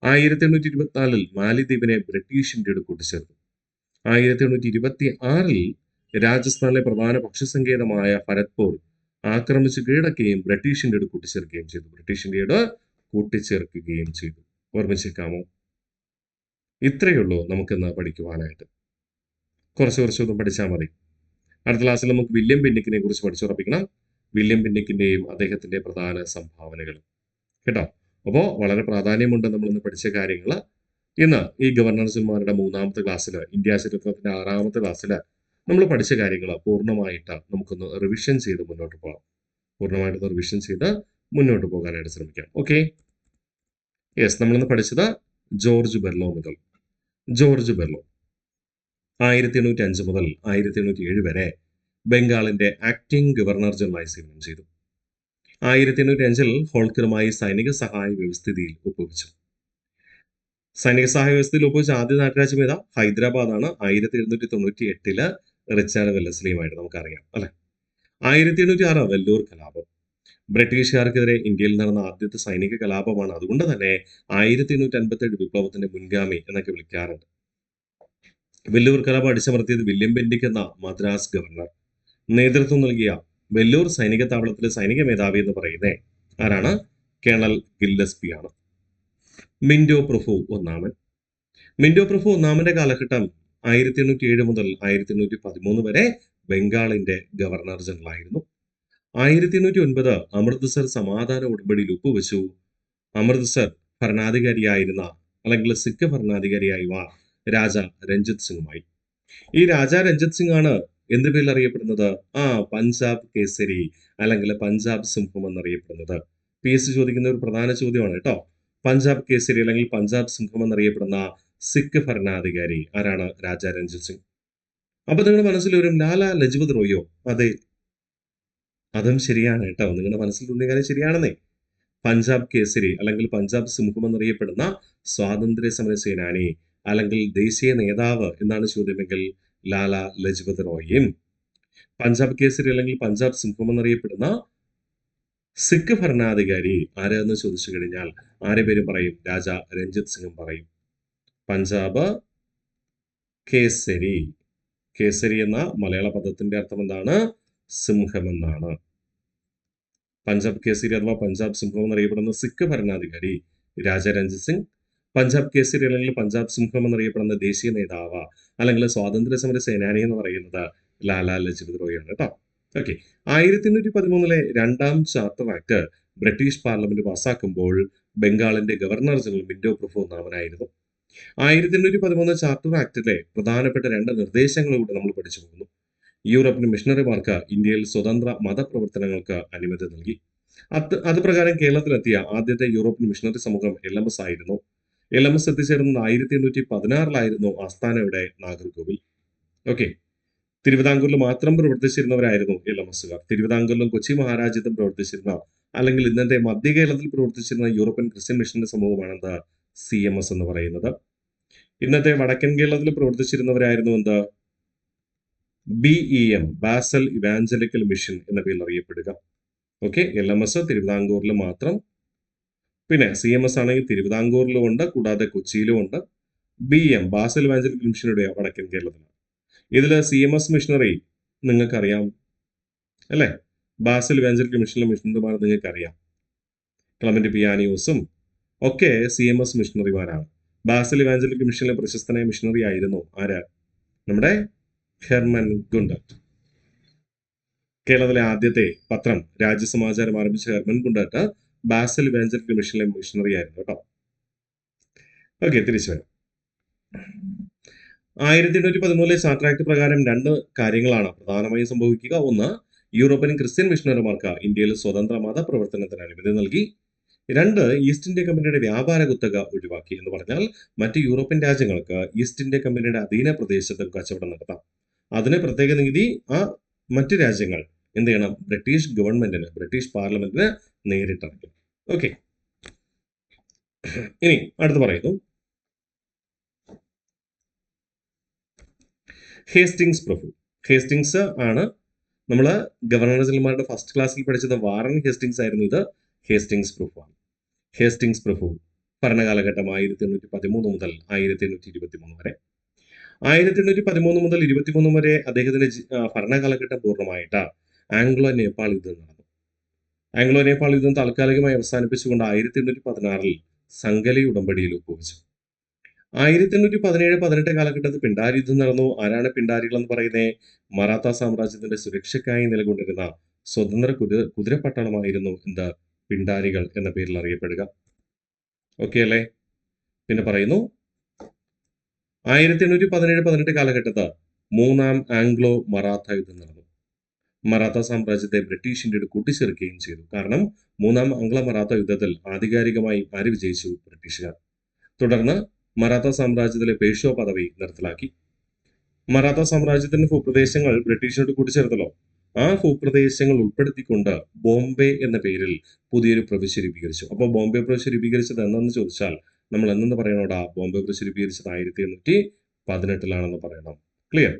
1824 മാലിദ്വീപിനെ ബ്രിട്ടീഷ് ഇന്ത്യയോട് കൂട്ടിച്ചേർത്തു. 1826 രാജസ്ഥാനിലെ പ്രധാന പക്ഷി സങ്കേതമായ ഭരത്പൂർ ആക്രമിച്ച് കീഴടക്കുകയും ബ്രിട്ടീഷ് ഇന്ത്യയോട് കൂട്ടിച്ചേർക്കുകയും ചെയ്തു. ഓർമ്മിച്ചേക്കാമോ? ഇത്രയേ ഉള്ളൂ നമുക്കിന്ന് പഠിക്കുവാനായിട്ട്. കുറച്ചൊന്നും പഠിച്ചാൽ മതി. അടുത്ത ക്ലാസ്സിൽ നമുക്ക് വില്യം പെന്നിക്കിനെ കുറിച്ച് പഠിച്ചുറപ്പിക്കണം. വില്യം പെന്നിക്കിന്റെയും അദ്ദേഹത്തിന്റെ പ്രധാന സംഭാവനകൾ കേട്ടോ. അപ്പോൾ വളരെ പ്രാധാന്യമുണ്ട് നമ്മളിന്ന് പഠിച്ച കാര്യങ്ങൾ. ഇന്ന് ഈ ഗവർണർമാരുടെ 3ാമത്തെ ക്ലാസ്സിൽ, ഇന്ത്യ ചരിത്രത്തിന്റെ 6ാമത്തെ ക്ലാസ്സിൽ നമ്മൾ പഠിച്ച കാര്യങ്ങൾ പൂർണ്ണമായിട്ട് നമുക്കൊന്ന് റിവിഷൻ ചെയ്ത് മുന്നോട്ട് പോകാനായിട്ട് ശ്രമിക്കാം. ഓക്കെ, യെസ്, നമ്മളിന്ന് പഠിച്ചത് ജോർജ് ബെർലോ മുതൽ. ജോർജ് ബെർലോ 1805 മുതൽ 1807 വരെ ബംഗാളിന്റെ ആക്ടിംഗ് ഗവർണർ ജനറലായി സേവനം ചെയ്തു. 1805 ഹോൾക്കറുമായി സൈനിക സഹായ വ്യവസ്ഥിതിയിൽ ഒപ്പുവെച്ചു. ആദ്യ നാട്ടുരാജ്യം ഏതാ? ഹൈദരാബാദാണ്. 1798 റിച്ചാർഡ് വെല്ലസ്ലിയുമായിട്ട് നമുക്കറിയാം അല്ലെ. 1806 വെല്ലൂർ കലാപം ബ്രിട്ടീഷുകാർക്കെതിരെ ഇന്ത്യയിൽ നടന്ന ആദ്യത്തെ സൈനിക കലാപമാണ്. അതുകൊണ്ട് തന്നെ 1857 വിപ്ലവത്തിന്റെ മുൻഗാമി എന്നൊക്കെ വിളിക്കാറുണ്ട്. വെല്ലൂർ കലാപം അടിച്ചമർത്തിയത് വില്യം പെന്റിക് എന്ന മദ്രാസ് ഗവർണർ. നേതൃത്വം നൽകിയ വെല്ലൂർ സൈനിക താവളത്തിലെ സൈനിക മേധാവി എന്ന് പറയുന്നത് ആരാണ്? കേണൽ ഗില്ലസ്പി ആണ്. മിന്റോ പ്രഭു ഒന്നാമന്റെ കാലഘട്ടം 1807 മുതൽ 1813 വരെ ബംഗാളിന്റെ ഗവർണർ ജനറൽ ആയിരുന്നു. 1809 അമൃത്സർ സമാധാന ഉടമ്പടിയിൽ ഒപ്പുവെച്ചു. അമൃത്സർ ഭരണാധികാരിയായിരുന്ന അല്ലെങ്കിൽ സിഖ് ഭരണാധികാരിയായ രാജ രഞ്ജിത് സിംഗുമായി. ഈ രാജ രഞ്ജിത് സിംഗ് ആണ് എന്ത് പേരിൽ അറിയപ്പെടുന്നത്? പഞ്ചാബ് കേസരി അല്ലെങ്കിൽ പഞ്ചാബ് സിംഹം എന്നറിയപ്പെടുന്നത്. PSC ചോദിക്കുന്ന ഒരു പ്രധാന ചോദ്യമാണ് കേട്ടോ. പഞ്ചാബ് കേസരി അല്ലെങ്കിൽ പഞ്ചാബ് സിംഹം എന്നറിയപ്പെടുന്ന സിഖ് ഭരണാധികാരി ആരാണ്? രാജ രഞ്ജിത് സിംഗ്. അപ്പൊ നിങ്ങളുടെ മനസ്സിൽ വരും ലാലാ ലജ്പത് റോയോ. അതെ, അതും ശരിയാണ് കേട്ടോ. നിങ്ങളുടെ മനസ്സിൽ തോന്നിയ കാര്യം ശരിയാണെന്നേ. പഞ്ചാബ് കേസരി അല്ലെങ്കിൽ പഞ്ചാബ് സിംഹം എന്നറിയപ്പെടുന്ന സ്വാതന്ത്ര്യ സമര സേനാനി അല്ലെങ്കിൽ ദേശീയ നേതാവ് എന്നാണ് ചോദ്യമെങ്കിൽ ലാലാ ലജ്പത് റോയിയും. പഞ്ചാബ് കേസരി അല്ലെങ്കിൽ പഞ്ചാബ് സിംഹം എന്നറിയപ്പെടുന്ന സിഖ് ഭരണാധികാരി ആരെന്ന് ചോദിച്ചു കഴിഞ്ഞാൽ ആരെ പേര് പറയും? രാജ രഞ്ജിത് സിംഗ് പറയും. പഞ്ചാബ് കേസരി. കേസരി എന്ന മലയാള പദത്തിന്റെ അർത്ഥം എന്താണ്? സിംഹം എന്നാണ്. പഞ്ചാബ് കേസരി അഥവാ പഞ്ചാബ് സിംഹം എന്നറിയപ്പെടുന്ന സിഖ് ഭരണാധികാരി രാജ രഞ്ജിത് സിംഗ്. പഞ്ചാബ് കേസരി അല്ലെങ്കിൽ പഞ്ചാബ് സിംഹം എന്നറിയപ്പെടുന്ന ദേശീയ നേതാവ് അല്ലെങ്കിൽ സ്വാതന്ത്ര്യ സമര സേനാനി എന്ന് പറയുന്നത് ലാലാ ലജ്പത് റോയാണ് കേട്ടോ. ഓക്കെ. 1813 രണ്ടാം ചാർട്ടർ ആക്ട് ബ്രിട്ടീഷ് പാർലമെന്റ് പാസാക്കുമ്പോൾ ബംഗാളിന്റെ ഗവർണർ ജനറൽ മിന്റോ പ്രഭു ഒന്നാമനായിരുന്നു. 1813 ചാർട്ടർ ആക്ടിലെ പ്രധാനപ്പെട്ട 2 നിർദ്ദേശങ്ങളിലൂടെ നമ്മൾ പഠിച്ചു പോകുന്നു. യൂറോപ്യൻ മിഷണറിമാർക്ക് ഇന്ത്യയിൽ സ്വതന്ത്ര മതപ്രവർത്തനങ്ങൾക്ക് അനുമതി നൽകി. അത് പ്രകാരം കേരളത്തിലെത്തിയ ആദ്യത്തെ യൂറോപ്യൻ മിഷണറി സമൂഹം LMS ആയിരുന്നു. LMS എത്തിച്ചേർന്നത് 1816 ആസ്ഥാനയുടെ നാഗർകോവിൽ. ഓക്കെ. തിരുവിതാംകൂറിൽ മാത്രം പ്രവർത്തിച്ചിരുന്നവരായിരുന്നു LMSകാർ. തിരുവിതാംകൂറിലും കൊച്ചി മഹാരാജ്യത്തും പ്രവർത്തിച്ചിരുന്ന അല്ലെങ്കിൽ ഇന്നത്തെ മധ്യ കേരളത്തിൽ പ്രവർത്തിച്ചിരുന്ന യൂറോപ്യൻ ക്രിസ്ത്യൻ മിഷണറി സമൂഹമാണെന്ത് CMS എന്ന് പറയുന്നത്. ഇന്നത്തെ വടക്കൻ കേരളത്തിൽ പ്രവർത്തിച്ചിരുന്നവരായിരുന്നു എന്ത്? BEM ബാസൽ ഇവാഞ്ചലിക്കൽ മിഷൻ എന്ന പേരിൽ അറിയപ്പെടുക. ഓക്കെ. LMS തിരുവിതാംകൂറിൽ മാത്രം, പിന്നെ CMS ആണെങ്കിൽ തിരുവിതാംകൂറിലും ഉണ്ട്, കൂടാതെ കൊച്ചിയിലും ഉണ്ട്. BEM ബാസൽ ഇവാഞ്ചലിക്കൽ മിഷനുടെ വടക്കൻ കേരളത്തിലാണ്. ഇതിൽ CMS മിഷണറി നിങ്ങൾക്കറിയാം അല്ലേ? ബാസൽ ഇവാഞ്ചലിക്കൽ മിഷനിലെ മിഷണറിമാർ നിങ്ങൾക്കറിയാം. ക്ലമന്റ് പിയാനിയോസും ഒക്കെ CMS മിഷണറിമാരാണ്. ബാസൽ ഇവാഞ്ചലിക്കൽ മിഷനിലെ പ്രശസ്തനായ മിഷണറി ആയിരുന്നു ആര്? നമ്മുടെ ഹെർമൻ ഗുണ്ടർട്ട്. കേരളത്തിലെ ആദ്യത്തെ പത്രം രാജ്യസമാചാരം ആരംഭിച്ച ഹെർമൻ ഗുണ്ടർട്ട് ബാസൽ ഇവാഞ്ചലിക്കൽ മിഷനിലെ മിഷണറി ആയിരുന്നു കേട്ടോ. ഓക്കെ, തിരിച്ചു വരാം. 1813 ചാർട്ടർ ആക്ട് പ്രകാരം 2 കാര്യങ്ങളാണ് പ്രധാനമായും സംഭവിക്കുക. ഒന്ന്, യൂറോപ്യൻ ക്രിസ്ത്യൻ മിഷണറിമാർക്ക് ഇന്ത്യയിൽ സ്വതന്ത്ര മതപ്രവർത്തനത്തിന് അനുമതി നൽകി. 2, ഈസ്റ്റ് ഇന്ത്യ കമ്പനിയുടെ വ്യാപാര കുത്തക ഒഴിവാക്കി. എന്ന് പറഞ്ഞാൽ മറ്റ് യൂറോപ്യൻ രാജ്യങ്ങൾക്ക് ഈസ്റ്റ് ഇന്ത്യ കമ്പനിയുടെ അധീന പ്രദേശത്തും കച്ചവടം നടത്താം. അതിന് പ്രത്യേക നികുതി മറ്റ് രാജ്യങ്ങൾ എന്ത് ചെയ്യണം? ബ്രിട്ടീഷ് ഗവൺമെന്റിന്, ബ്രിട്ടീഷ് പാർലമെന്റിന് നേരിട്ടടയ്ക്കും. ഓക്കെ. ഇനി അടുത്ത് പറയുന്നു, ഹേസ്റ്റിങ്സ് പ്രഭു. ഹേസ്റ്റിങ്സ് ആണ് നമ്മൾ ഗവർണർ ജനറൽമാരുടെ ഫസ്റ്റ് ക്ലാസ്സിൽ പഠിച്ചത്. വാറൻ ഹേസ്റ്റിങ്സ് ആയിരുന്നു. ഇത് ഹേസ്റ്റിങ്സ് പ്രഭു ആണ്. ഹേസ്റ്റിങ്സ് പ്രഭു ഭരണകാലഘട്ടം 1813 മുതൽ 1823 വരെ. 1813 മുതൽ 23 വരെ അദ്ദേഹത്തിന്റെ ഭരണകാലഘട്ടം പൂർണ്ണമായിട്ട് ആംഗ്ലോ നേപ്പാൾ യുദ്ധം നടന്നു. ആംഗ്ലോ നേപ്പാൾ യുദ്ധം താൽക്കാലികമായി അവസാനിപ്പിച്ചുകൊണ്ട് 1816 സംഗലി ഉടമ്പടിയിൽ ഒപ്പുവെച്ചു. 1817-18 കാലഘട്ടത്തിൽ പിണ്ടാരി യുദ്ധം നടന്നു. ആരാണ് പിണ്ടാരികൾ എന്ന് പറയുന്നത്? മറാത്ത സാമ്രാജ്യത്തിന്റെ സുരക്ഷയ്ക്കായി നിലകൊണ്ടിരുന്ന സ്വതന്ത്ര കുതിരപ്പട്ടാളമായിരുന്നു എന്ത്? പിണ്ടാരികൾ എന്ന പേരിൽ അറിയപ്പെടുക. ഓക്കെ അല്ലേ? പിന്നെ പറയുന്നു, 1817-18 കാലഘട്ടത്ത് മൂന്നാം ആംഗ്ലോ മറാത്ത യുദ്ധം നടന്നു. മറാത്ത സാമ്രാജ്യത്തെ ബ്രിട്ടീഷ് ഇന്ത്യയോട് കൂട്ടിച്ചേർക്കുകയും ചെയ്തു. കാരണം മൂന്നാം ആംഗ്ലോ മറാത്ത യുദ്ധത്തിൽ ആധികാരികമായി ആര് വിജയിച്ചു? ബ്രിട്ടീഷുകാർ. തുടർന്ന് മറാത്ത സാമ്രാജ്യത്തിലെ പേഷ്വ പദവി നിർത്തലാക്കി. മറാത്ത സാമ്രാജ്യത്തിന്റെ ഭൂപ്രദേശങ്ങൾ ബ്രിട്ടീഷിനോട് കൂട്ടിച്ചേർത്തല്ലോ. ആ ഭൂപ്രദേശങ്ങൾ ഉൾപ്പെടുത്തിക്കൊണ്ട് ബോംബെ എന്ന പേരിൽ പുതിയൊരു പ്രവിശ്യ രൂപീകരിച്ചു. അപ്പോൾ ബോംബെ പ്രവിശ്യ രൂപീകരിച്ചത് എന്നു ചോദിച്ചാൽ നമ്മൾ എന്നു പറയണോടാ? ബോംബെ പ്രവിശ്യ രൂപീകരിച്ചത് 1818 പറയണം. ക്ലിയർ?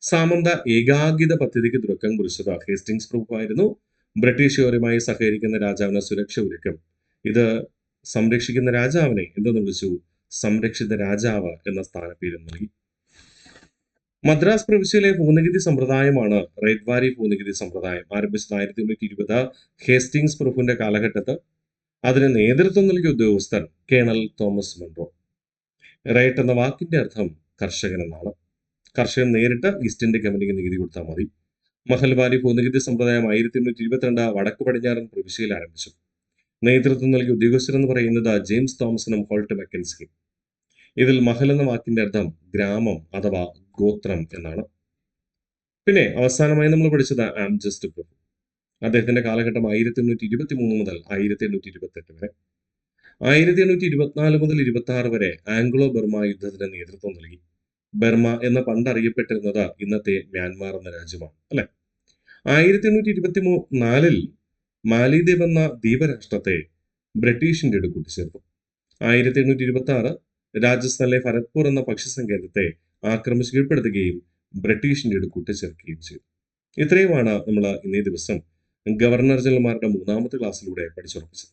സാമന്ത ഏകാഗിത പദ്ധതിക്ക് തുടക്കം കുറിച്ചത് ഹേസ്റ്റിങ്സ് പ്രഭു ആയിരുന്നു. ബ്രിട്ടീഷുകാരുമായി സഹകരിക്കുന്ന രാജാവിന് സുരക്ഷ ഒരുക്കും. ഇത് സംരക്ഷിക്കുന്ന രാജാവിനെ എന്തെന്ന് വിളിച്ചു? സംരക്ഷിത രാജാവ് എന്ന സ്ഥാനപ്പേര് നൽകി. മദ്രാസ് പ്രവിശ്യയിലെ ഭൂനികുതി സമ്പ്രദായമാണ് റേറ്റ് വാരി ഭൂനികുതി സമ്പ്രദായം. ആരംഭിച്ചത് 1820 ഹേസ്റ്റിങ്സ് പ്രഭുവിന്റെ കാലഘട്ടത്ത്. അതിന് നേതൃത്വം നൽകിയ ഉദ്യോഗസ്ഥൻ കേണൽ തോമസ് മൺറോ. റേറ്റ് എന്ന വാക്കിന്റെ അർത്ഥം കർഷകൻ എന്നാണ്. കർഷകൻ നേരിട്ട് ഈസ്റ്റ് ഇന്ത്യ കമ്പനിക്ക് നികുതി കൊടുത്താൽ മതി. മഹൽവാരി ഭൂനികുതി സമ്പ്രദായം 1822 വടക്ക് പടിഞ്ഞാറൻ പ്രവിശ്യയിൽ ആരംഭിച്ചു. നേതൃത്വം നൽകിയ ഉദ്യോഗസ്ഥരെന്ന് പറയുന്നത് ജെയിംസ് തോമസനും ഹോൾട്ട് മെക്കൻസ്കി. ഇതിൽ മഹൽ എന്ന വാക്കിന്റെ അർത്ഥം ഗ്രാമം അഥവാ ഗോത്രം എന്നാണ്. പിന്നെ അവസാനമായി നമ്മൾ പഠിച്ചത് ആംജസ്റ്റ് പ്രഭു. അദ്ദേഹത്തിന്റെ കാലഘട്ടം 1823 മുതൽ 1828 വരെ. 1824 മുതൽ 26 വരെ ആംഗ്ലോ ബർമ യുദ്ധത്തിന് നേതൃത്വം നൽകി. ബർമ എന്ന പണ്ട് അറിയപ്പെട്ടിരുന്നത് ഇന്നത്തെ മ്യാൻമാർ എന്ന രാജ്യമാണ് അല്ലെ. 1824 മാലിദ്വീപ് എന്ന ദ്വീപരാഷ്ട്രത്തെ ബ്രിട്ടീഷ് ഇന്ത്യയോട് കൂട്ടിച്ചേർത്തു. 1826 രാജസ്ഥാനിലെ ഭരത്പൂർ എന്ന പക്ഷി സങ്കേതത്തെ ആക്രമിച്ച് കീഴ്പ്പെടുത്തുകയും ബ്രിട്ടീഷ് ഇന്ത്യയോട് കൂട്ടിച്ചേർക്കുകയും ചെയ്തു. ഇത്രയുമാണ് നമ്മൾ ഇന്നേ ദിവസം ഗവർണർ ജനറൽമാരുടെ 3ാമത്തെ ക്ലാസ്സിലൂടെ പഠിച്ചുറപ്പിച്ചത്.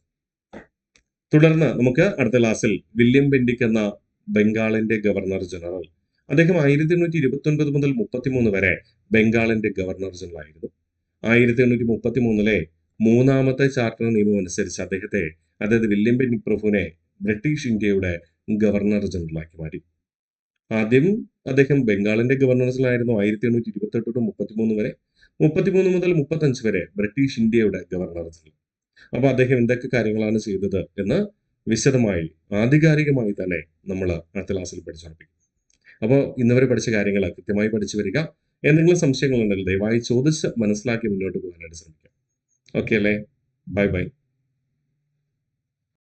തുടർന്ന് നമുക്ക് അടുത്ത ക്ലാസ്സിൽ വില്യം ബെന്റിക് എന്ന ബംഗാളിന്റെ ഗവർണർ ജനറൽ, അദ്ദേഹം 1829 മുതൽ 33 വരെ ബംഗാളിന്റെ ഗവർണർ ജനറൽ ആയിരുന്നു. 1833 3ാമത്തെ ചാർട്ടർ നിയമം അനുസരിച്ച് അതായത് വില്യം ബെന്റിക് പ്രഭുവിനെ ബ്രിട്ടീഷ് ഇന്ത്യയുടെ ഗവർണർ ജനറലാക്കി മാറ്റി. ആദ്യം അദ്ദേഹം ബംഗാളിന്റെ ഗവർണർ ജനറൽ ആയിരുന്നു 1828 തൊട്ട് 33 വരെ. 33 മുതൽ 35 വരെ ബ്രിട്ടീഷ് ഇന്ത്യയുടെ ഗവർണർ ജനറൽ. അപ്പൊ അദ്ദേഹം എന്തൊക്കെ കാര്യങ്ങളാണ് ചെയ്തത് എന്ന് വിശദമായി ആധികാരികമായി തന്നെ നമ്മൾ അടുത്ത ക്ലാസ്സിൽ പഠിച്ചുറപ്പിക്കും. അപ്പോൾ ഇന്നുവരെ പഠിച്ച കാര്യങ്ങൾ കൃത്യമായി പഠിച്ചു വരിക. എന്തെങ്കിലും സംശയങ്ങളുണ്ടെങ്കിൽ ദയവായി ചോദിച്ച് മനസ്സിലാക്കി മുന്നോട്ട് പോകാനായിട്ട് ശ്രമിക്കാം. ഓക്കെ അല്ലേ? Bye bye.